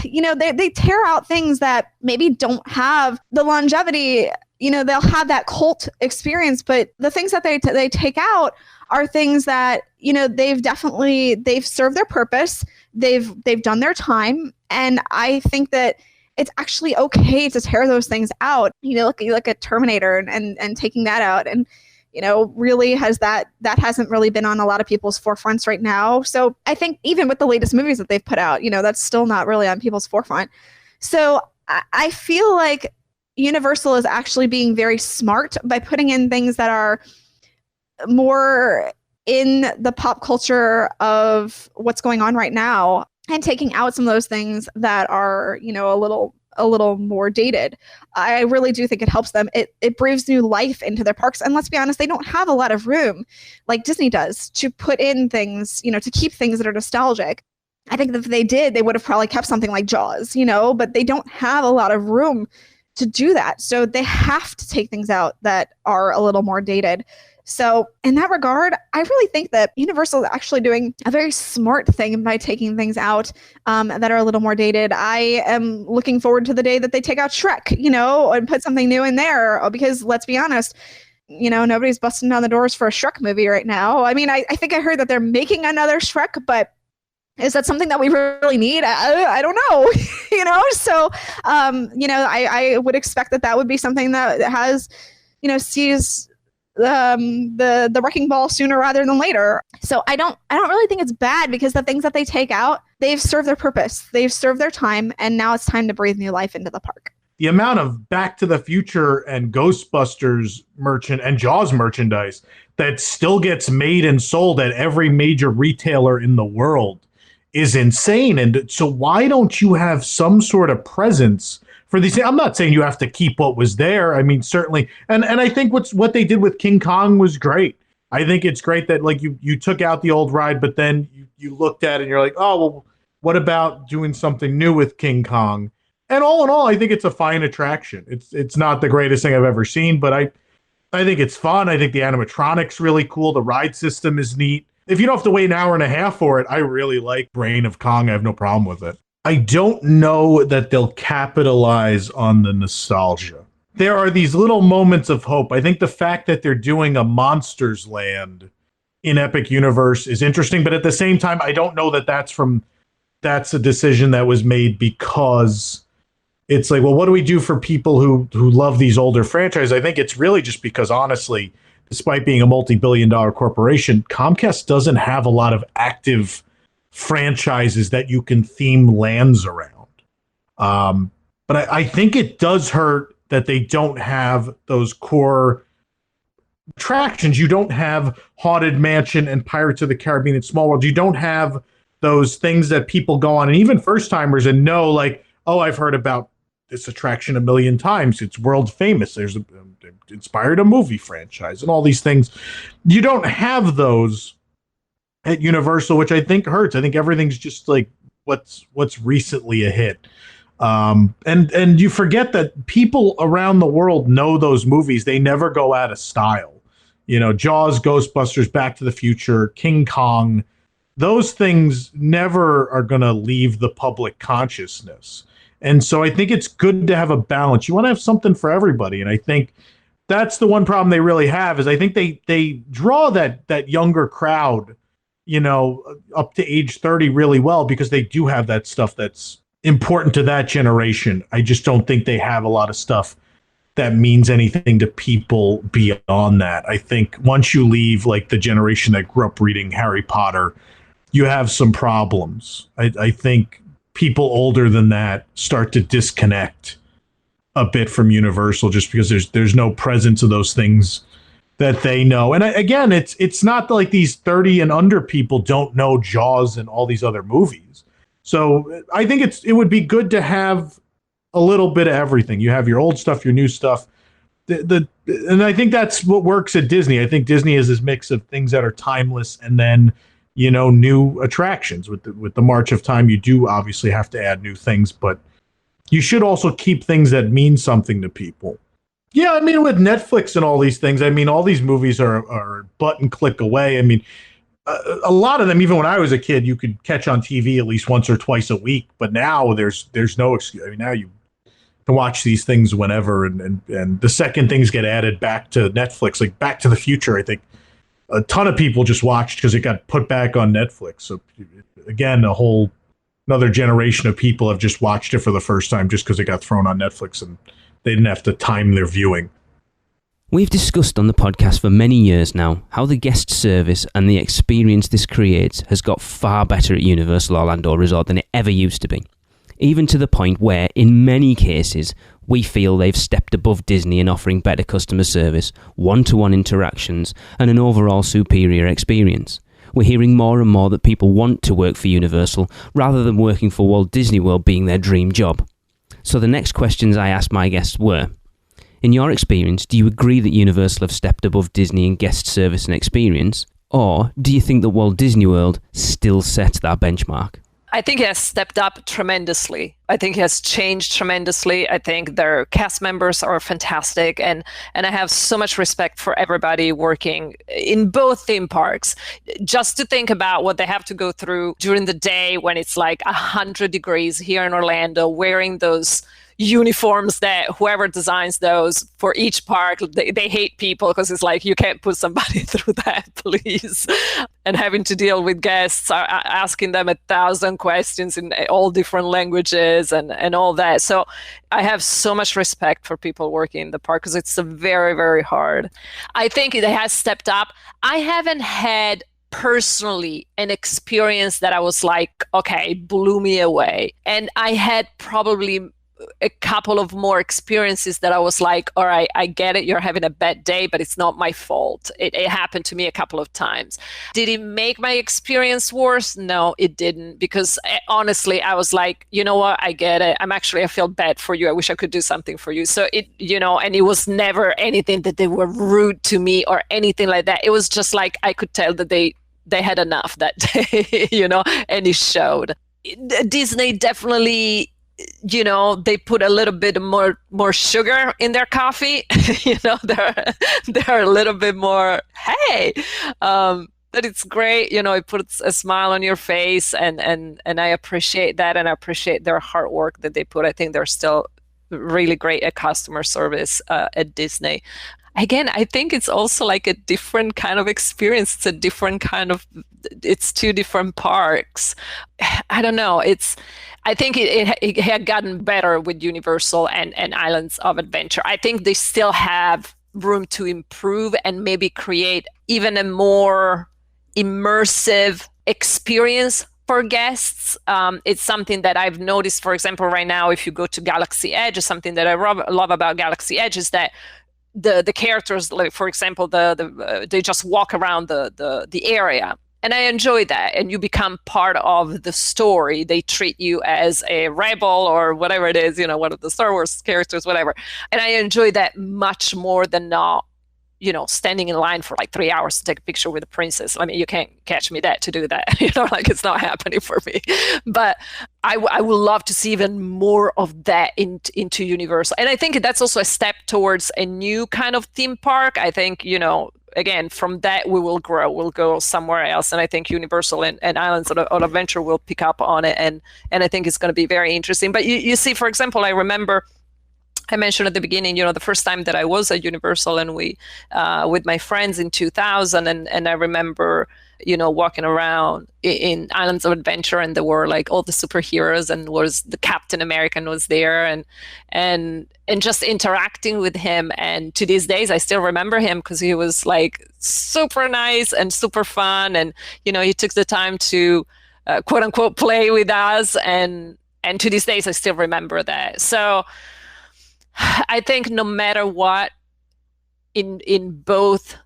they tear out things that maybe don't have the longevity. They'll have that cult experience, but the things that they take out are things that, they've served their purpose. They've done their time. And I think that it's actually okay to tear those things out. You look at Terminator and taking that out, and really that hasn't really been on a lot of people's forefronts right now. So I think even with the latest movies that they've put out, that's still not really on people's forefront. So I feel like Universal is actually being very smart by putting in things that are more in the pop culture of what's going on right now, and taking out some of those things that are, a little more dated. I really do think it helps them. It breathes new life into their parks. And let's be honest, they don't have a lot of room like Disney does to put in things, to keep things that are nostalgic. I think that if they did, they would have probably kept something like Jaws, but they don't have a lot of room to do that. So they have to take things out that are a little more dated. So in that regard, I really think that Universal is actually doing a very smart thing by taking things out that are a little more dated. I am looking forward to the day that they take out Shrek, and put something new in there, because let's be honest, nobody's busting down the doors for a Shrek movie right now. I mean, I think I heard that they're making another Shrek, but is that something that we really need? I don't know, So, I would expect that would be something that has, sees the wrecking ball sooner rather than later. So I don't really think it's bad, because the things that they take out, they've served their purpose, they've served their time, and now it's time to breathe new life into the park. The amount of Back to the Future and Ghostbusters and Jaws merchandise that still gets made and sold at every major retailer in the world is insane. And so why don't you have some sort of presence for these? I'm not saying you have to keep what was there. I mean, certainly. And I think what they did with King Kong was great. I think it's great that, like, you took out the old ride, but then you looked at it and you're like, oh, well, what about doing something new with King Kong? And all in all, I think it's a fine attraction. It's not the greatest thing I've ever seen, but I think it's fun. I think the animatronics really cool. The ride system is neat. If you don't have to wait an hour and a half for it, I really like Reign of Kong. I have no problem with it. I don't know that they'll capitalize on the nostalgia. There are these little moments of hope. I think the fact that they're doing a Monsters Land in Epic Universe is interesting, but at the same time, I don't know that that's a decision that was made because it's like, well, what do we do for people who love these older franchises? I think it's really just because, honestly, despite being a multi-billion-dollar corporation, Comcast doesn't have a lot of active franchises that you can theme lands around. But I think it does hurt that they don't have those core attractions. You don't have Haunted Mansion and Pirates of the Caribbean and Small World. You don't have those things that people go on, and even first timers, and know like, oh, I've heard about this attraction a million times. It's world famous. There's inspired a movie franchise and all these things. You don't have those at Universal, which I think hurts. I think everything's just like what's recently a hit. And you forget that people around the world know those movies. They never go out of style. You know, Jaws, Ghostbusters, Back to the Future, King Kong, those things never are going to leave the public consciousness. And so I think it's good to have a balance. You want to have something for everybody. And I think that's the one problem they really have is I think they draw that younger crowd, you know, up to age 30 really well because they do have that stuff that's important to that generation. I just don't think they have a lot of stuff that means anything to people beyond that. I think once you leave like the generation that grew up reading Harry Potter, you have some problems. I think people older than that start to disconnect a bit from Universal just because there's no presence of those things that they know. And again, it's not like these 30 and under people don't know Jaws and all these other movies. So I think it would be good to have a little bit of everything. You have your old stuff, your new stuff. And I think that's what works at Disney. I think Disney is this mix of things that are timeless and then, you know, new attractions. With the March of Time, you do obviously have to add new things, but you should also keep things that mean something to people. Yeah, I mean, with Netflix and all these things, I mean, all these movies are button click away. I mean, a lot of them, even when I was a kid, you could catch on TV at least once or twice a week. But now there's no excuse. I mean, now you can watch these things whenever. And the second things get added back to Netflix, like Back to the Future, I think a ton of people just watched because it got put back on Netflix. So again, another generation of people have just watched it for the first time just because it got thrown on Netflix and they didn't have to time their viewing. We've discussed on the podcast for many years now how the guest service and the experience this creates has got far better at Universal Orlando Resort than it ever used to be. Even to the point where, in many cases, we feel they've stepped above Disney in offering better customer service, one-to-one interactions, and an overall superior experience. We're hearing more and more that people want to work for Universal rather than working for Walt Disney World being their dream job. So the next questions I asked my guests were, in your experience, do you agree that Universal have stepped above Disney in guest service and experience? Or do you think that Walt Disney World still sets that benchmark? I think it has stepped up tremendously. I think it has changed tremendously. I think their cast members are fantastic. And I have so much respect for everybody working in both theme parks. Just to think about what they have to go through during the day when it's like 100 degrees here in Orlando, wearing those uniforms that whoever designs those for each park, they hate people because it's like, you can't put somebody through that, please. And having to deal with guests, asking them 1,000 questions in all different languages and all that. So I have so much respect for people working in the park because it's very, very hard. I think it has stepped up. I haven't had personally an experience that I was like, okay, blew me away. And I had probably a couple of more experiences that I was like, all right, I get it. You're having a bad day, but it's not my fault. It happened to me a couple of times. Did it make my experience worse? No, it didn't. Because honestly, I was like, you know what? I get it. I feel bad for you. I wish I could do something for you. So and it was never anything that they were rude to me or anything like that. It was just like, I could tell that they had enough that day, and it showed. Disney definitely, they put a little bit more sugar in their coffee. They're a little bit more, hey, that it's great. It puts a smile on your face, and I appreciate that, and I appreciate their hard work that they put. I think they're still really great at customer service at Disney. Again, I think it's also like a different kind of experience. It's two different parks. I don't know. I think it had gotten better with Universal and Islands of Adventure. I think they still have room to improve and maybe create even a more immersive experience for guests. It's something that I've noticed, for example, right now, if you go to Galaxy Edge, something that I love about Galaxy Edge is that the characters, like for example, they just walk around the area. And I enjoy that. And you become part of the story. They treat you as a rebel or whatever it is, one of the Star Wars characters, whatever. And I enjoy that much more than not, standing in line for like 3 hours to take a picture with a princess. I mean, you can't catch me to do that. It's not happening for me. But I would love to see even more of that into Universal. And I think that's also a step towards a new kind of theme park. I think, again, from that we will grow. We'll go somewhere else. And I think Universal and Islands of Adventure will pick up on it. And I think it's going to be very interesting. But you see, for example, I remember I mentioned at the beginning, the first time that I was at Universal and we, with my friends in 2000, and I remember, walking around in Islands of Adventure, and there were like all the superheroes, and was the Captain American was there, and just interacting with him. And to these days, I still remember him because he was like super nice and super fun, and he took the time to quote unquote play with us, and to these days, I still remember that. So I think no matter what, in both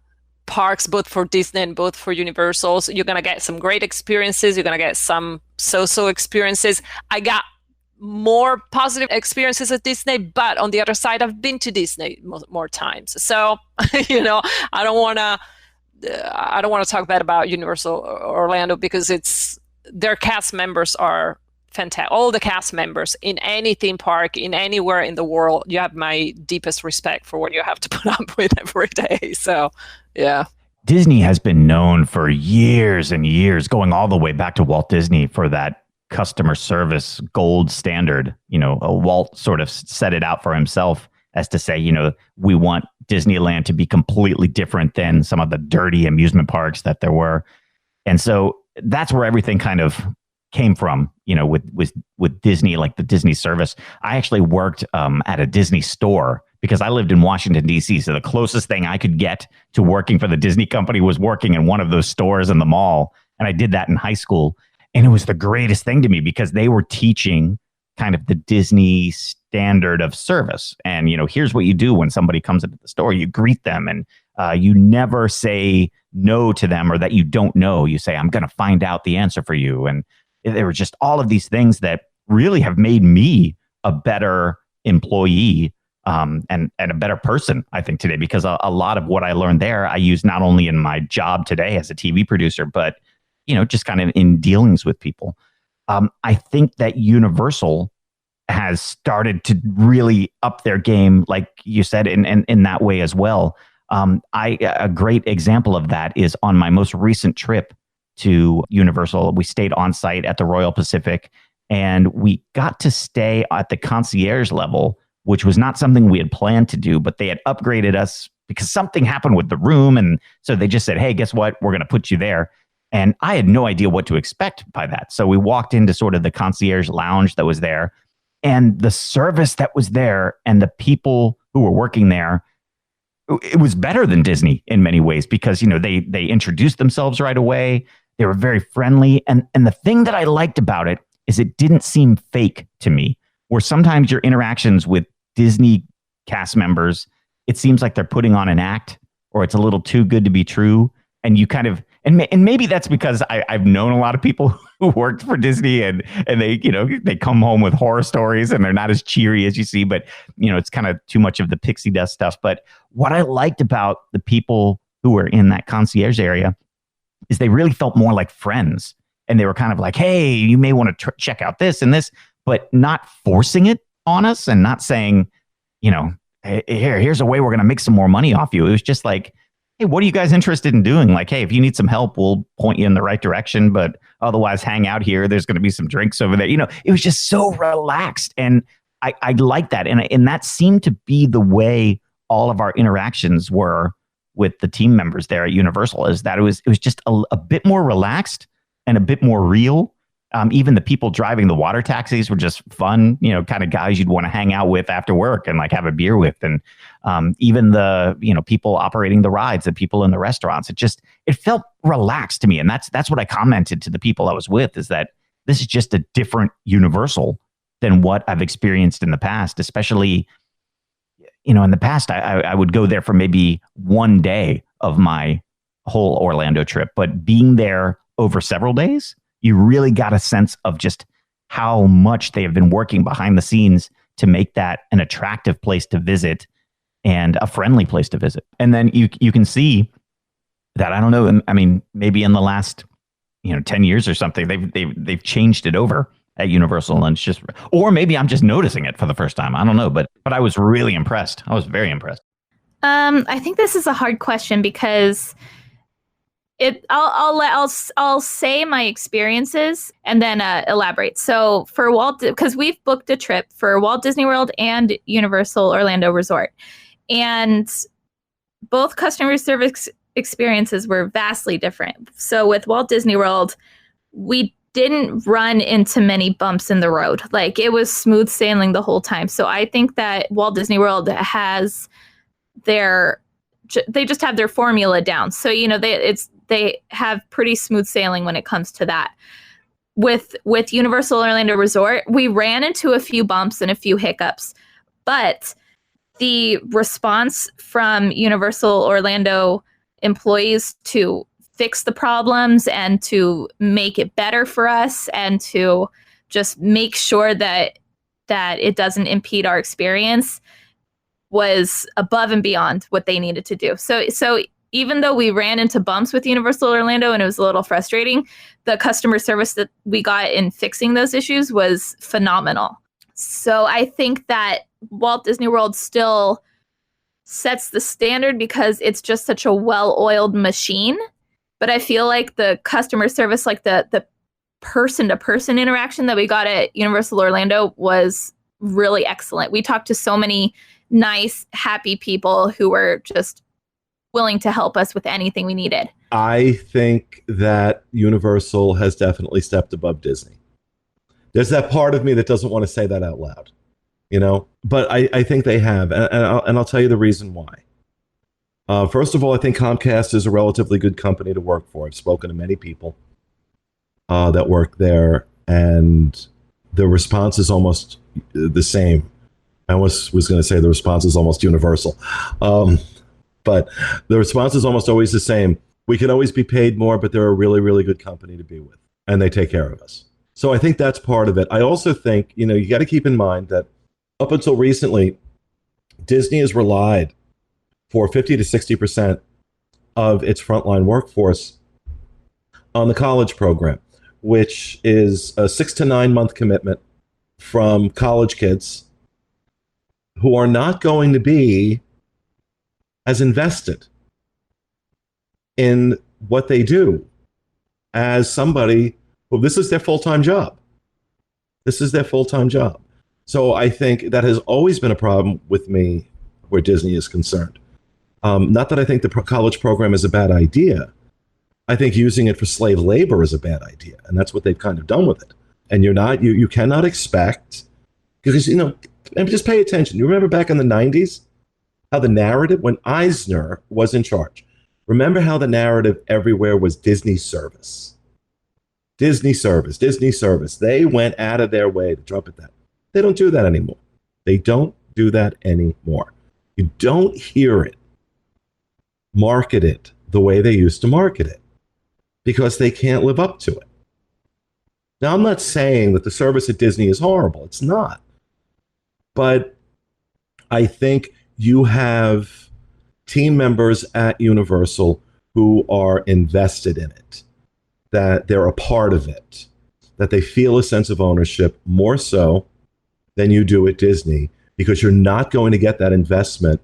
parks, both for Disney and both for Universal, you're going to get some great experiences. You're going to get some so-so experiences. I got more positive experiences at Disney, but on the other side, I've been to Disney more times. So, I don't want to talk bad about Universal Orlando because their cast members are fantastic. All the cast members in any theme park, in anywhere in the world, you have my deepest respect for what you have to put up with every day. So, yeah. Disney has been known for years and years, going all the way back to Walt Disney, for that customer service gold standard. Walt sort of set it out for himself as to say, we want Disneyland to be completely different than some of the dirty amusement parks that there were. And so that's where everything kind of came from, with Disney, like the Disney service. I actually worked at a Disney store because I lived in Washington, D.C. So the closest thing I could get to working for the Disney company was working in one of those stores in the mall. And I did that in high school. And it was the greatest thing to me because they were teaching kind of the Disney standard of service. And, here's what you do when somebody comes into the store. You greet them, and you never say no to them or that you don't know. You say, I'm going to find out the answer for you. And there were just all of these things that really have made me a better employee and a better person, I think, today, because a lot of what I learned there, I use not only in my job today as a TV producer, but, just kind of in dealings with people. I think that Universal has started to really up their game, like you said, in that way as well. A great example of that is on my most recent trip to Universal. We stayed on site at the Royal Pacific, and we got to stay at the concierge level, which was not something we had planned to do, but they had upgraded us because something happened with the room. And so they just said, hey, guess what? We're going to put you there. And I had no idea what to expect by that. So we walked into sort of the concierge lounge that was there, and the service that was there and the people who were working there, it was better than Disney in many ways because, they introduced themselves right away. They were very friendly. And the thing that I liked about it is it didn't seem fake to me, where sometimes your interactions with Disney cast members, it seems like they're putting on an act, or it's a little too good to be true. And you kind of, and maybe that's because I've known a lot of people who worked for Disney and they, they come home with horror stories and they're not as cheery as you see, but, it's kind of too much of the pixie dust stuff. But what I liked about the people who were in that concierge area is they really felt more like friends. And they were kind of like, hey, you may want to check out this and this, but not forcing it on us and not saying, here's a way we're going to make some more money off you. It was just like, hey, what are you guys interested in doing? Like, hey, if you need some help, we'll point you in the right direction, but otherwise hang out here. There's going to be some drinks over there. It was just so relaxed. And I like that. And that seemed to be the way all of our interactions were with the team members there at Universal, is that it was just a bit more relaxed and a bit more real. Even the people driving the water taxis were just fun, kind of guys you'd want to hang out with after work and like have a beer with. And even the, people operating the rides, the people in the restaurants, it felt relaxed to me. And that's what I commented to the people I was with, is that this is just a different Universal than what I've experienced in the past, especially, in the past, I would go there for maybe one day of my whole Orlando trip, but being there over several days, you really got a sense of just how much they have been working behind the scenes to make that an attractive place to visit and a friendly place to visit. And then you can see that, I don't know, I mean, maybe in the last 10 years or something, they've changed it over at Universal, and it's just, or maybe I'm just noticing it for the first time. I don't know, but I was really impressed. I was very impressed. I think this is a hard question because I'll say my experiences and then elaborate. So for Walt, because we've booked a trip for Walt Disney World and Universal Orlando Resort, and both customer service experiences were vastly different. So with Walt Disney World, we didn't run into many bumps in the road. Like, it was smooth sailing the whole time. So I think that Walt Disney World has they just have their formula down. So, they have pretty smooth sailing when it comes to that. With Universal Orlando Resort, we ran into a few bumps and a few hiccups, but the response from Universal Orlando employees to fix the problems and to make it better for us and to just make sure that it doesn't impede our experience was above and beyond what they needed to do. So even though we ran into bumps with Universal Orlando and it was a little frustrating, the customer service that we got in fixing those issues was phenomenal. So I think that Walt Disney World still sets the standard because it's just such a well-oiled machine. But I feel like the customer service, like the person-to-person interaction that we got at Universal Orlando was really excellent. We talked to so many nice, happy people who were just willing to help us with anything we needed. I think that Universal has definitely stepped above Disney. There's that part of me that doesn't want to say that out loud, but I think they have. And I'll tell you the reason why. First of all, I think Comcast is a relatively good company to work for. I've spoken to many people that work there, and the response is almost the same. I almost was going to say the response is almost universal. But the response is almost always the same. We can always be paid more, but they're a really, really good company to be with, and they take care of us. So I think that's part of it. I also think, you got to keep in mind that up until recently, Disney has relied for 50 to 60% of its frontline workforce on the college program, which is a 6 to 9 month commitment from college kids who are not going to be as invested in what they do as somebody who this is their full-time job. This is their full-time job. So I think that has always been a problem with me where Disney is concerned. Not that I think the college program is a bad idea. I think using it for slave labor is a bad idea, and that's what they've kind of done with it. And you cannot expect, because and just pay attention. You remember back in the 90s how the narrative, when Eisner was in charge, remember how the narrative everywhere was Disney service. Disney service, Disney service. They went out of their way to trumpet that. They don't do that anymore. They don't do that anymore. You don't hear it marketed the way they used to market it because they can't live up to it. Now, I'm not saying that the service at Disney is horrible. It's not. But I think you have team members at Universal who are invested in it, that they're a part of it, that they feel a sense of ownership more so than you do at Disney, because you're not going to get that investment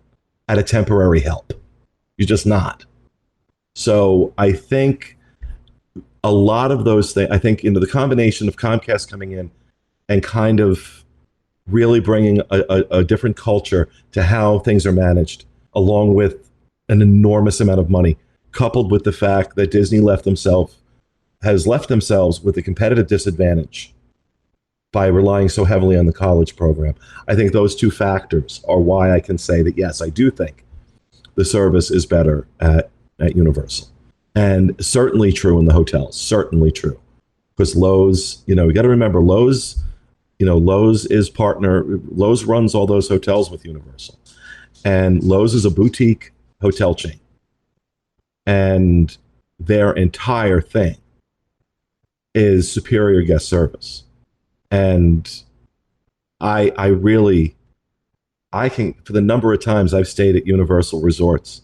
at a temporary help. You're just not. So I think a lot of those things, I think, the combination of Comcast coming in and kind of really bringing a different culture to how things are managed, along with an enormous amount of money, coupled with the fact that Disney has left themselves with a competitive disadvantage by relying so heavily on the college program. I think those two factors are why I can say that, yes, I do think the service is better at Universal. And certainly true in the hotels, certainly true. Because Lowe's, we got to remember, Lowe's runs all those hotels with Universal. And Lowe's is a boutique hotel chain. And their entire thing is superior guest service. And I can, for the number of times I've stayed at Universal Resorts,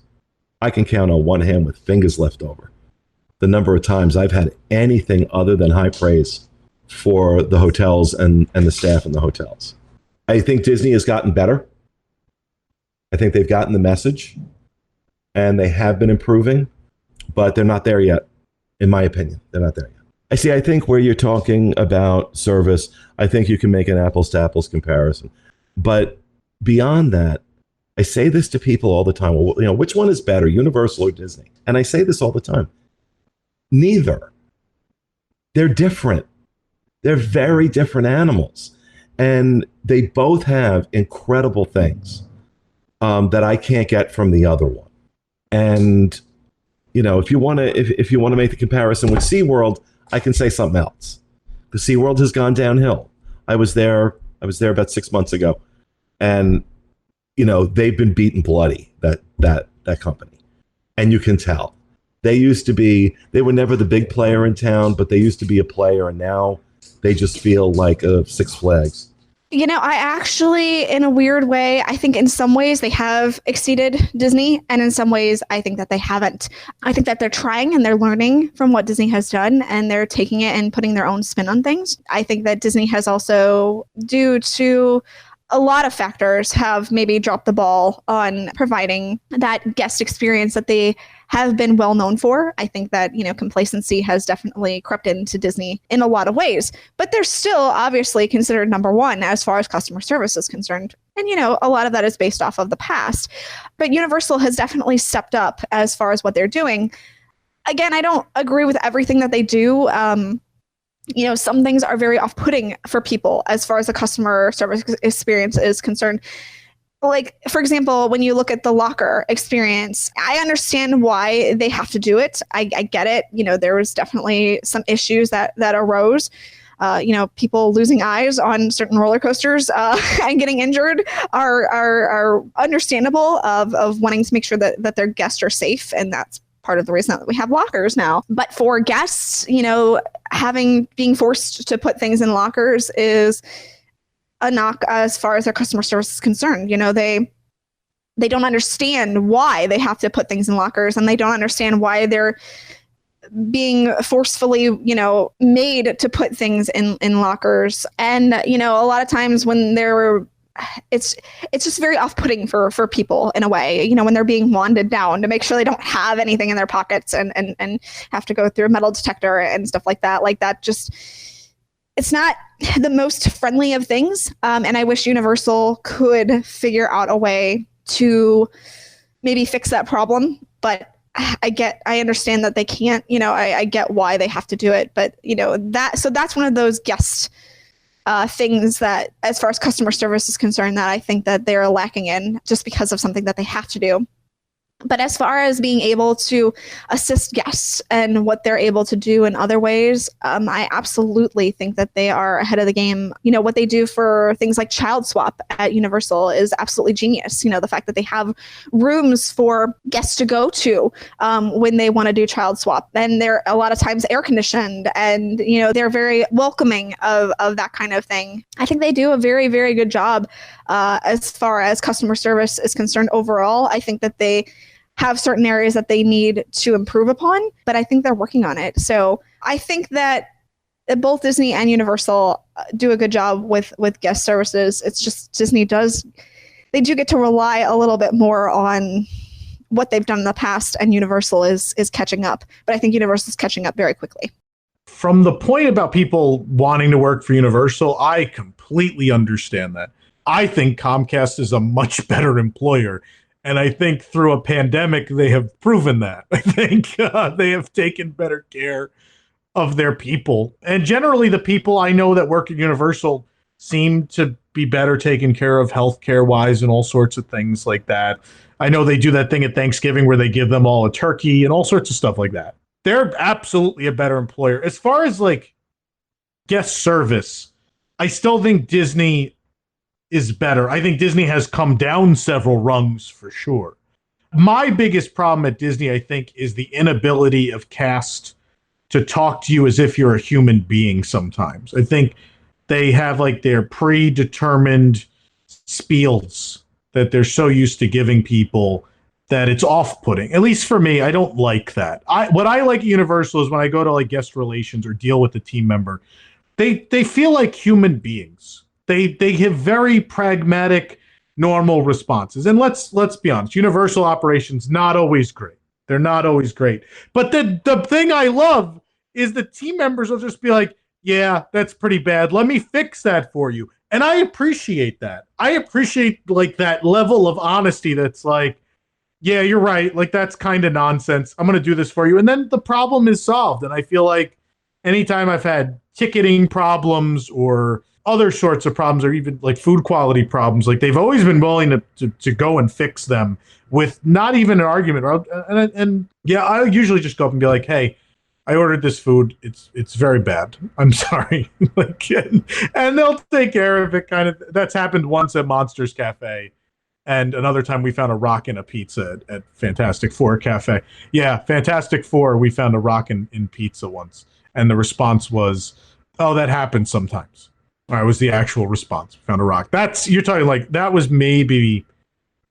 I can count on one hand with fingers left over the number of times I've had anything other than high praise for the hotels and the staff in the hotels. I think Disney has gotten better. I think they've gotten the message, and they have been improving, but they're not there yet, in my opinion. They're not there yet. I think where you're talking about service, I think you can make an apples to apples comparison. But beyond that, I say this to people all the time. Well, which one is better, Universal or Disney? And I say this all the time. Neither. They're different. They're very different animals. And they both have incredible things that I can't get from the other one. And, if you want to make the comparison with SeaWorld, I can say something else. The SeaWorld has gone downhill. I was there about 6 months ago. And, they've been beaten bloody, that company. And you can tell. They were never the big player in town, but they used to be a player, and now they just feel like a Six Flags. I actually, in a weird way, I think in some ways they have exceeded Disney, and in some ways I think that they haven't. I think that they're trying and they're learning from what Disney has done, and they're taking it and putting their own spin on things. I think that Disney has also, due to a lot of factors, have maybe dropped the ball on providing that guest experience that they have been well known for. I think that, complacency has definitely crept into Disney in a lot of ways, but they're still obviously considered number one as far as customer service is concerned. And, a lot of that is based off of the past, but Universal has definitely stepped up as far as what they're doing. Again, I don't agree with everything that they do. Some things are very off-putting for people as far as the customer service experience is concerned. Like, for example, when you look at the locker experience, I understand why they have to do it. I get it. There was definitely some issues that arose. People losing eyes on certain roller coasters and getting injured are understandable of wanting to make sure that their guests are safe. And that's part of the reason that we have lockers now. But for guests, being forced to put things in lockers is a knock as far as their customer service is concerned. They don't understand why they have to put things in lockers, and they don't understand why they're being forcefully, made to put things in lockers. And, a lot of times when it's just very off-putting for people in a way, when they're being wanded down to make sure they don't have anything in their pockets and have to go through a metal detector and stuff like that. It's not the most friendly of things. And I wish Universal could figure out a way to maybe fix that problem. But I understand that they can't, I get why they have to do it. But, that's one of those guest things that, as far as customer service is concerned, that I think that they're lacking in just because of something that they have to do. But as far as being able to assist guests and what they're able to do in other ways, I absolutely think that they are ahead of the game. What they do for things like Child Swap at Universal is absolutely genius. The fact that they have rooms for guests to go to when they want to do Child Swap. And they're a lot of times air conditioned, and, they're very welcoming of that kind of thing. I think they do a very, very good job as far as customer service is concerned overall. I think that they have certain areas that they need to improve upon, but I think they're working on it. So I think that both Disney and Universal do a good job with guest services. It's just they do get to rely a little bit more on what they've done in the past, and Universal is catching up. But I think Universal is catching up very quickly. From the point about people wanting to work for Universal, I completely understand that. I think Comcast is a much better employer. And I think through a pandemic, they have proven that. I think they have taken better care of their people. And generally, the people I know that work at Universal seem to be better taken care of healthcare-wise and all sorts of things like that. I know they do that thing at Thanksgiving where they give them all a turkey and all sorts of stuff like that. They're absolutely a better employer. As far as guest service, I still think Disney is better. I think Disney has come down several rungs for sure. My biggest problem at Disney, I think, is the inability of cast to talk to you as if you're a human being sometimes. I think they have like their predetermined spiels that they're so used to giving people that it's off-putting. At least for me, I don't like that. What I like at Universal is when I go to like guest relations or deal with a team member, they feel like human beings. They have very pragmatic, normal responses. And let's be honest, Universal operations not always great. They're not always great. But the thing I love is the team members will just be like, yeah, that's pretty bad. Let me fix that for you. And I appreciate that. I appreciate like that level of honesty that's like, yeah, you're right. Like, that's kind of nonsense. I'm going to do this for you. And then the problem is solved. And I feel like anytime I've had ticketing problems or other sorts of problems or even like food quality problems, like they've always been willing to go and fix them with not even an argument. And yeah, I usually just go up and be like, hey, I ordered this food. It's very bad. I'm sorry. Like, and they'll take care of it. Kind of. That's happened once at Monsters Cafe. And another time we found a rock in a pizza at Fantastic Four Cafe. Yeah, Fantastic Four, we found a rock in pizza once. And the response was, oh, that happens sometimes. That was the actual response. We found a rock. You're talking like, that was maybe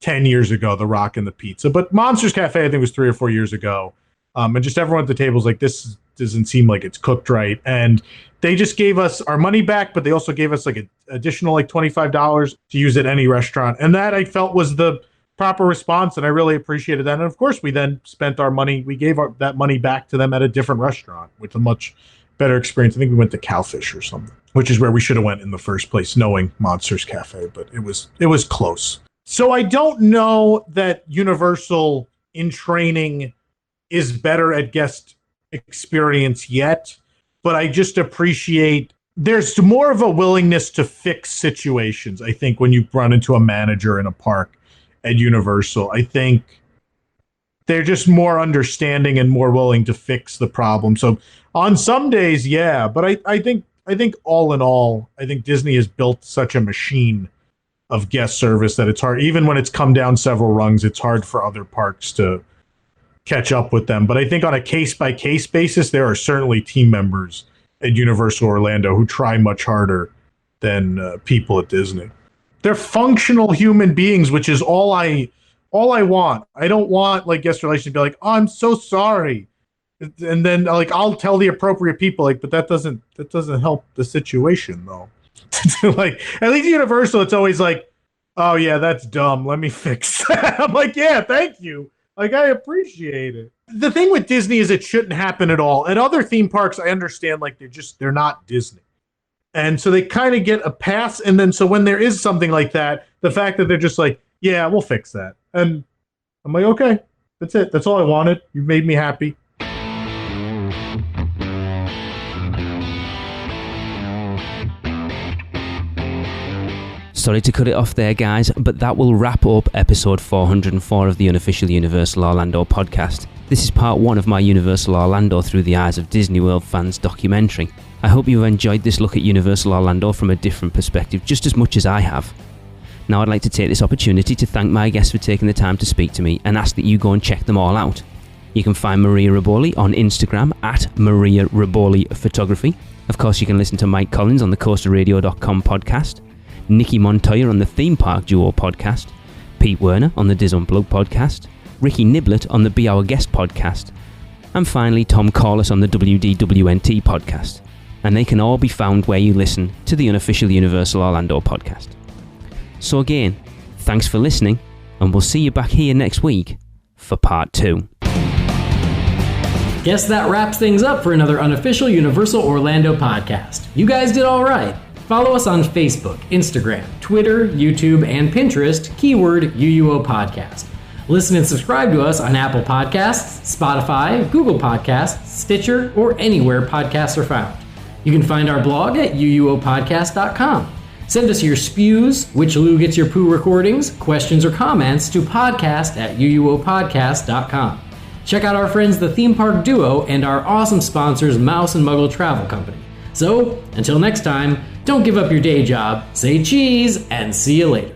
10 years ago, the rock in the pizza. But Monsters Cafe, I think, was 3 or 4 years ago. And just everyone at the table was like, this doesn't seem like it's cooked right. And they just gave us our money back, but they also gave us like an additional like $25 to use at any restaurant. And that I felt was the proper response. And I really appreciated that. And of course, we then spent our money. We gave that money back to them at a different restaurant with a much better experience. I think we went to Cowfish or something, which is where we should have went in the first place, knowing Monsters Cafe, but it was close. So I don't know that Universal in training is better at guest experience yet, but I just appreciate there's more of a willingness to fix situations. I think when you run into a manager in a park at Universal, I think they're just more understanding and more willing to fix the problem. So on some days, yeah, but I think all in all, I think Disney has built such a machine of guest service that it's hard, even when it's come down several rungs, it's hard for other parks to catch up with them. But I think on a case-by-case basis, there are certainly team members at Universal Orlando who try much harder than people at Disney. They're functional human beings, which is all I want. I don't want like guest relations to be like, oh, I'm so sorry. And then like I'll tell the appropriate people, like, but that doesn't help the situation though. Like at least Universal, it's always like, oh yeah, that's dumb. Let me fix that. I'm like, yeah, thank you. Like, I appreciate it. The thing with Disney is it shouldn't happen at all. At other theme parks, I understand, like, they're not Disney. And so they kind of get a pass. And then so when there is something like that, the fact that they're just like, yeah, we'll fix that. And I'm like, okay, that's it. That's all I wanted. You've made me happy. Sorry to cut it off there, guys, but that will wrap up episode 404 of the unofficial Universal Orlando podcast. This is part 1 of my Universal Orlando Through the Eyes of Disney World Fans documentary. I hope you've enjoyed this look at Universal Orlando from a different perspective just as much as I have. Now I'd like to take this opportunity to thank my guests for taking the time to speak to me and ask that you go and check them all out. You can find Maria Riboli on Instagram at Maria Riboli Photography. Of course, you can listen to Mike Collins on the CoasterRadio.com podcast, Nikki Montoya on the Theme Park Duo podcast, Pete Werner on the Diz Unplugged podcast, Ricky Niblett on the Be Our Guest podcast, and finally Tom Corliss on the WDWNT podcast. And they can all be found where you listen to the unofficial Universal Orlando podcast. So again, thanks for listening, and we'll see you back here next week for part 2. Guess that wraps things up for another unofficial Universal Orlando podcast. You guys did all right. Follow us on Facebook, Instagram, Twitter, YouTube, and Pinterest, keyword UUO Podcast. Listen and subscribe to us on Apple Podcasts, Spotify, Google Podcasts, Stitcher, or anywhere podcasts are found. You can find our blog at uuopodcast.com. Send us your spews, which Lou gets your poo recordings, questions, or comments to podcast@uuopodcast.com. Check out our friends the Theme Park Duo and our awesome sponsors Mouse and Muggle Travel Company. So, until next time, don't give up your day job, say cheese, and see you later.